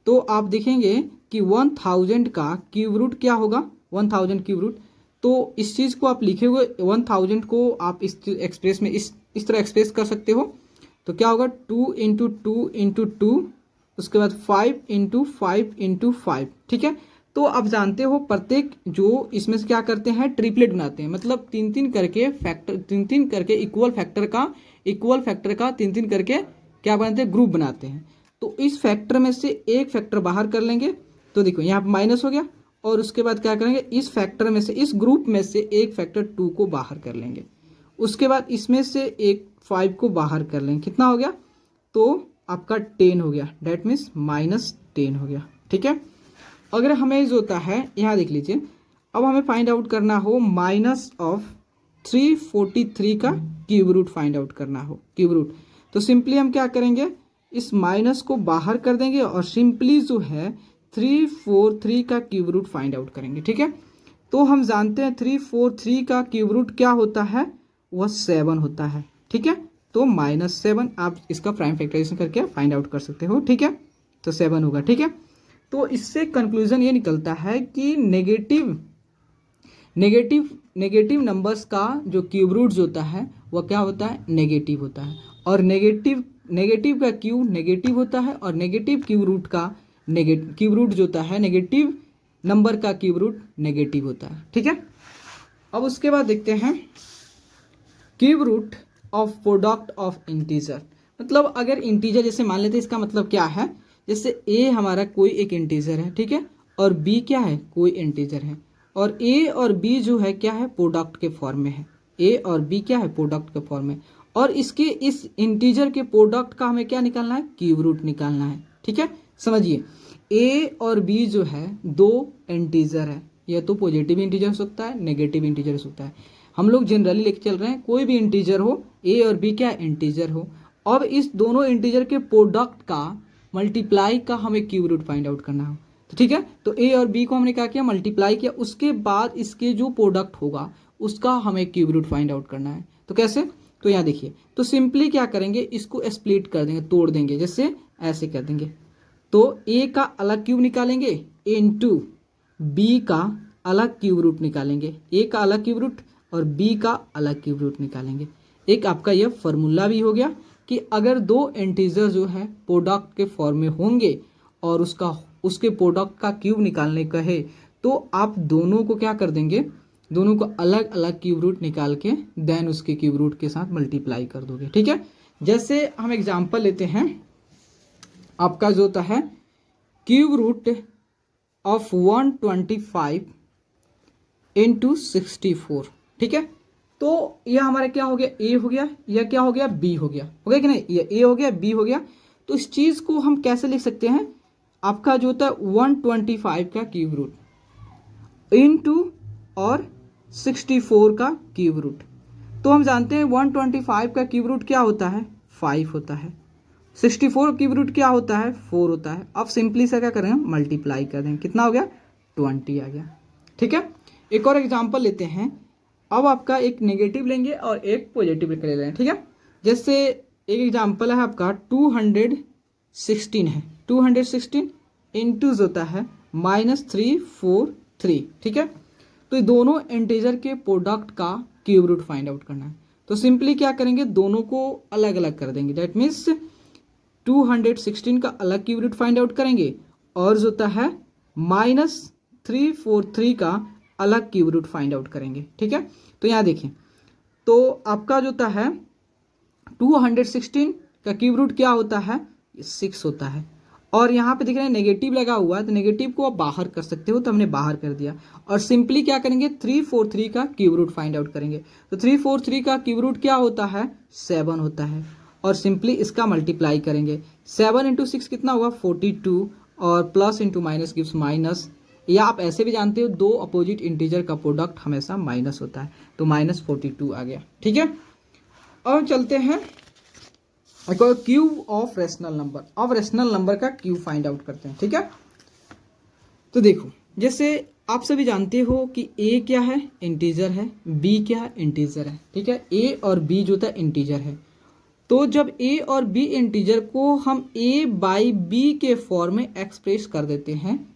तो आप देखेंगे कि 1000 का क्यूब रूट क्या होगा, 1000 क्यूब रूट। तो इस चीज़ को आप लिखे हुए 1000 को आप इस एक्सप्रेस में इस तरह एक्सप्रेस कर सकते हो। तो क्या होगा 2 इंटू 2 इंटू 2, उसके बाद 5 इंटू 5 इंटू 5, ठीक है। तो आप जानते हो प्रत्येक जो इसमें से क्या करते हैं, ट्रिपलेट बनाते हैं, मतलब तीन तीन करके फैक्टर, तीन तीन करके इक्वल फैक्टर का तीन तीन करके क्या बनाते हैं, ग्रुप बनाते हैं। तो इस फैक्टर में से एक फैक्टर बाहर कर लेंगे, तो देखो यहाँ पर माइनस हो गया, और उसके बाद क्या करेंगे, इस फैक्टर में से, इस ग्रुप में से एक फैक्टर 2 को बाहर कर लेंगे, उसके बाद इसमें से एक 5 को बाहर कर लेंगे, कितना हो गया, तो आपका 10 हो गया, डेट मीन्स -10 हो गया, ठीक है। अगर हमें जो होता है, यहाँ देख लीजिए, अब हमें फाइंड आउट करना हो -343 का क्यूब रूट फाइंड आउट करना हो, क्यूब रूट, तो सिंपली हम क्या करेंगे, इस माइनस को बाहर कर देंगे और सिंपली जो है 343 का क्यूब रूट फाइंड आउट करेंगे, ठीक है। तो हम जानते हैं 343 का क्यूब रूट क्या होता है, वह 7 होता है, ठीक है। तो -7 आप इसका प्राइम फैक्टराइजेशन करके फाइंड आउट कर सकते हो, ठीक है। तो 7 होगा, ठीक है। तो इससे कंक्लूजन ये निकलता है कि नेगेटिव नंबर्स का जो क्यूब रूट होता है वह क्या होता है, नेगेटिव होता है, और नेगेटिव का क्यूब नेगेटिव होता है, और नेगेटिव क्यूब रूट का क्यूब रूट जो होता है, नेगेटिव नंबर का क्यूब रूट नेगेटिव होता है, ठीक है। अब उसके बाद देखते हैं cube root of product of integer, मतलब अगर इंटीजर जैसे मान लेते हैं, इसका मतलब क्या है, जैसे ए हमारा कोई एक इंटीजर है, ठीक है, और बी क्या है, कोई इंटीजर है, और ए और बी जो है क्या है, प्रोडक्ट के फॉर्म में है, ए और बी क्या है, प्रोडक्ट के फॉर्म में, और इसके इस इंटीजर के प्रोडक्ट का हमें क्या निकालना है, क्यूब रूट निकालना है, ठीक है। समझिए, ए और बी जो है दो इंटीजर है, यह तो पॉजिटिव इंटीजर हो सकता है, नेगेटिव इंटीजर हो सकता है, हम लोग जनरली लेके चल रहे हैं, कोई भी इंटीजर हो, ए और बी क्या इंटीजर हो, अब इस दोनों इंटीजर के प्रोडक्ट का मल्टीप्लाई का हमें क्यूब रूट फाइंड आउट करना हो, तो ठीक है। तो ए और बी को हमने क्या किया, मल्टीप्लाई किया, उसके बाद इसके जो प्रोडक्ट होगा उसका हमें क्यूब रूट फाइंड आउट करना है। तो कैसे, तो यहाँ देखिए, तो सिंपली क्या करेंगे, इसको स्प्लिट कर देंगे, तोड़ देंगे, जैसे ऐसे कर देंगे, तो ए का अलग क्यूब निकालेंगे इनटू बी का अलग क्यूब रूट निकालेंगे, ए का अलग क्यूब रूट और बी का अलग क्यूब रूट निकालेंगे। एक आपका यह फॉर्मूला भी हो गया कि अगर दो इंटीजर जो है प्रोडक्ट के फॉर्म में होंगे और उसके प्रोडक्ट का क्यूब निकालने का है, तो आप दोनों को क्या कर देंगे, दोनों को अलग अलग क्यूब रूट निकाल के देन उसके क्यूब रूट के साथ मल्टीप्लाई कर दोगे, ठीक है। जैसे हम एग्जांपल लेते हैं, आपका जो होता है क्यूब रूट ऑफ 125 इंटू 64, ठीक है। तो यह हमारा क्या हो गया, ए हो गया, यह क्या हो गया, बी हो गया कि नहीं, यह ए हो गया, बी हो गया। तो इस चीज को हम कैसे लिख सकते हैं, आपका जो होता है 125 का क्यूब रूट इनटू और 64 का क्यूब रूट। तो हम जानते हैं 125 का क्यूब रूट क्या होता है, 5 होता है, 64 क्यूब रूट क्या होता है, 4 होता है। अब सिंपली से क्या करेंगे, मल्टीप्लाई कर देंगे, कितना हो गया, 20 आ गया, ठीक है। एक और एग्जांपल लेते हैं, अब आपका एक नेगेटिव लेंगे और एक पॉजिटिव ले लेंगे, ठीक है। जैसे एक एग्जांपल है आपका 216 है, 216 इंटू होता है -343, ठीक है। तो ये दोनों इंटीजर के प्रोडक्ट का क्यूब रूट फाइंड आउट करना है। तो सिंपली क्या करेंगे, दोनों को अलग अलग कर देंगे, दैट मीन्स 216 का अलग क्यूब रूट फाइंड आउट करेंगे और जो होता है -343 का अलग क्यूब रूट फाइंड आउट करेंगे, ठीक है। तो यहाँ देखिए, तो आपका जो होता है 216 का क्यूब रूट क्या होता है, 6 होता है, और यहाँ पे देख रहे हैं नेगेटिव लगा हुआ है, तो नेगेटिव को आप बाहर कर सकते हो, तो हमने बाहर कर दिया, और सिंपली क्या करेंगे 343 का क्यूब रूट फाइंड आउट करेंगे। तो 343 का क्यूब रूट क्या होता है, 7 होता है, और सिंपली इसका मल्टीप्लाई करेंगे, 7 इंटू 6 कितना हुआ, 42, और plus into minus gives minus, या आप ऐसे भी जानते हो दो अपोजिट इंटीजर का प्रोडक्ट हमेशा माइनस होता है, तो -42 आ गया, ठीक है। अब चलते हैं क्यूब ऑफ रेशनल नंबर, अब रेशनल नंबर का क्यूब फाइंड आउट करते हैं, ठीक है। तो देखो, जैसे आप सभी जानते हो कि ए क्या है, इंटीजर है, बी क्या है, इंटीजर है, ठीक है। ए और बी जो था इंटीजर है, तो जब ए और बी इंटीजर को हम ए बाई बी के फॉर्म में एक्सप्रेस कर देते हैं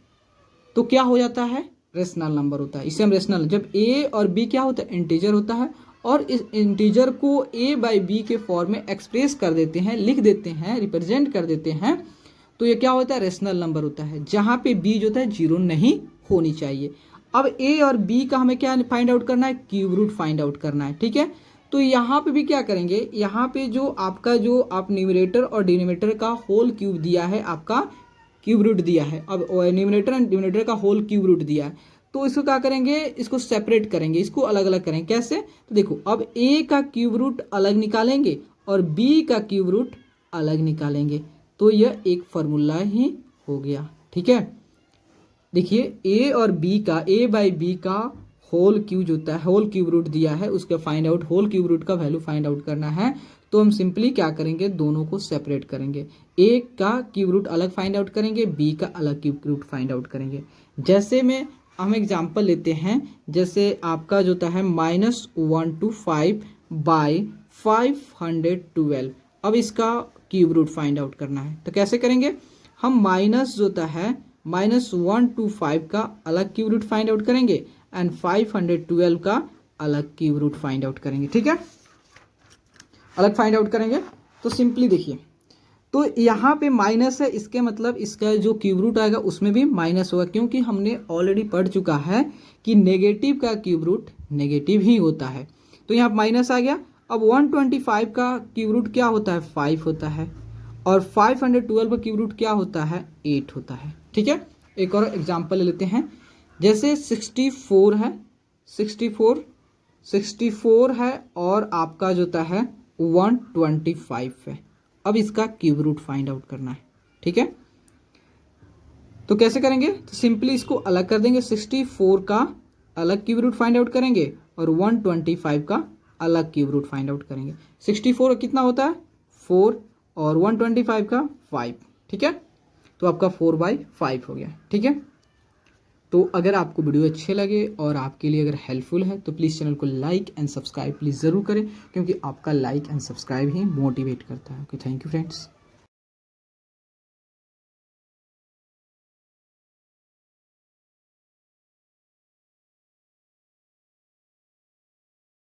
तो क्या हो जाता है, रेशनल नंबर होता है। इसे हम रेशनल, जब ए और बी क्या होता है, इंटीजर होता है, और इस इंटीजर को a बाई बी के फॉर्म में एक्सप्रेस कर देते हैं, लिख देते हैं, रिप्रेजेंट कर देते हैं, तो ये क्या होता है, रेशनल नंबर होता है, जहाँ पे b जो होता है 0 नहीं होनी चाहिए। अब a और b का हमें क्या फाइंड आउट करना है, क्यूब रूट फाइंड आउट करना है, ठीक है। तो यहाँ पे भी क्या करेंगे, यहाँ पे जो आपका जो आप न्यूमरेटर और डिनोमिनेटर का होल क्यूब दिया है, आपका क्यूब रूट दिया है, अब न्यूमरेटर एंड डिनोमिनेटर का होल क्यूब रूट दिया है, तो इसको क्या करेंगे, इसको सेपरेट करेंगे, इसको अलग अलग करेंगे। कैसे, तो देखो अब a का क्यूब रूट अलग निकालेंगे और b का क्यूब रूट अलग निकालेंगे, तो यह एक फॉर्मूला ही हो गया, ठीक है। देखिए a और b का, a बाई बी का होल क्यूब होता है, होल क्यूब रूट दिया है, उसका find out, whole cube root का वैल्यू फाइंड आउट करना है, तो हम सिंपली क्या करेंगे, दोनों को सेपरेट करेंगे, a का क्यूब रूट अलग फाइंड आउट करेंगे, b का अलग क्यूब रूट फाइंड आउट करेंगे। जैसे में हम एग्जांपल लेते हैं, जैसे आपका जो होता है -125 बाई 512, अब इसका क्यूब रूट फाइंड आउट करना है, तो कैसे करेंगे, हम माइनस जो होता है -125 का अलग क्यूब रूट फाइंड आउट करेंगे एंड 512 का अलग क्यूब रूट फाइंड आउट करेंगे, ठीक है, अलग फाइंड आउट करेंगे। तो सिंपली देखिए, तो यहाँ पे माइनस है, इसके मतलब इसका जो क्यूब रूट आएगा उसमें भी माइनस होगा, क्योंकि हमने ऑलरेडी पढ़ चुका है कि नेगेटिव का क्यूब रूट नेगेटिव ही होता है, तो यहाँ माइनस आ गया। अब 125 का क्यूब रूट क्या होता है, 5 होता है, और 512 का क्यूब रूट क्या होता है, 8 होता है, ठीक है। एक और एग्जाम्पल ले लेते हैं, जैसे 64 है, 64 है और आपका जो होता है 125 है, अब इसका क्यूब रूट फाइंड आउट करना है, ठीक है। तो कैसे करेंगे, तो सिंपली इसको अलग कर देंगे, 64 का अलग क्यूब रूट फाइंड आउट करेंगे और 125 का अलग क्यूब रूट फाइंड आउट करेंगे। 64 कितना होता है, 4, और 125 का 5, ठीक है, तो आपका 4/5 हो गया, ठीक है। तो अगर आपको वीडियो अच्छे लगे और आपके लिए अगर हेल्पफुल है तो प्लीज़ चैनल को लाइक एंड सब्सक्राइब प्लीज़ ज़रूर करें, क्योंकि आपका like and subscribe he motivate करता है। Okay, thank you friends.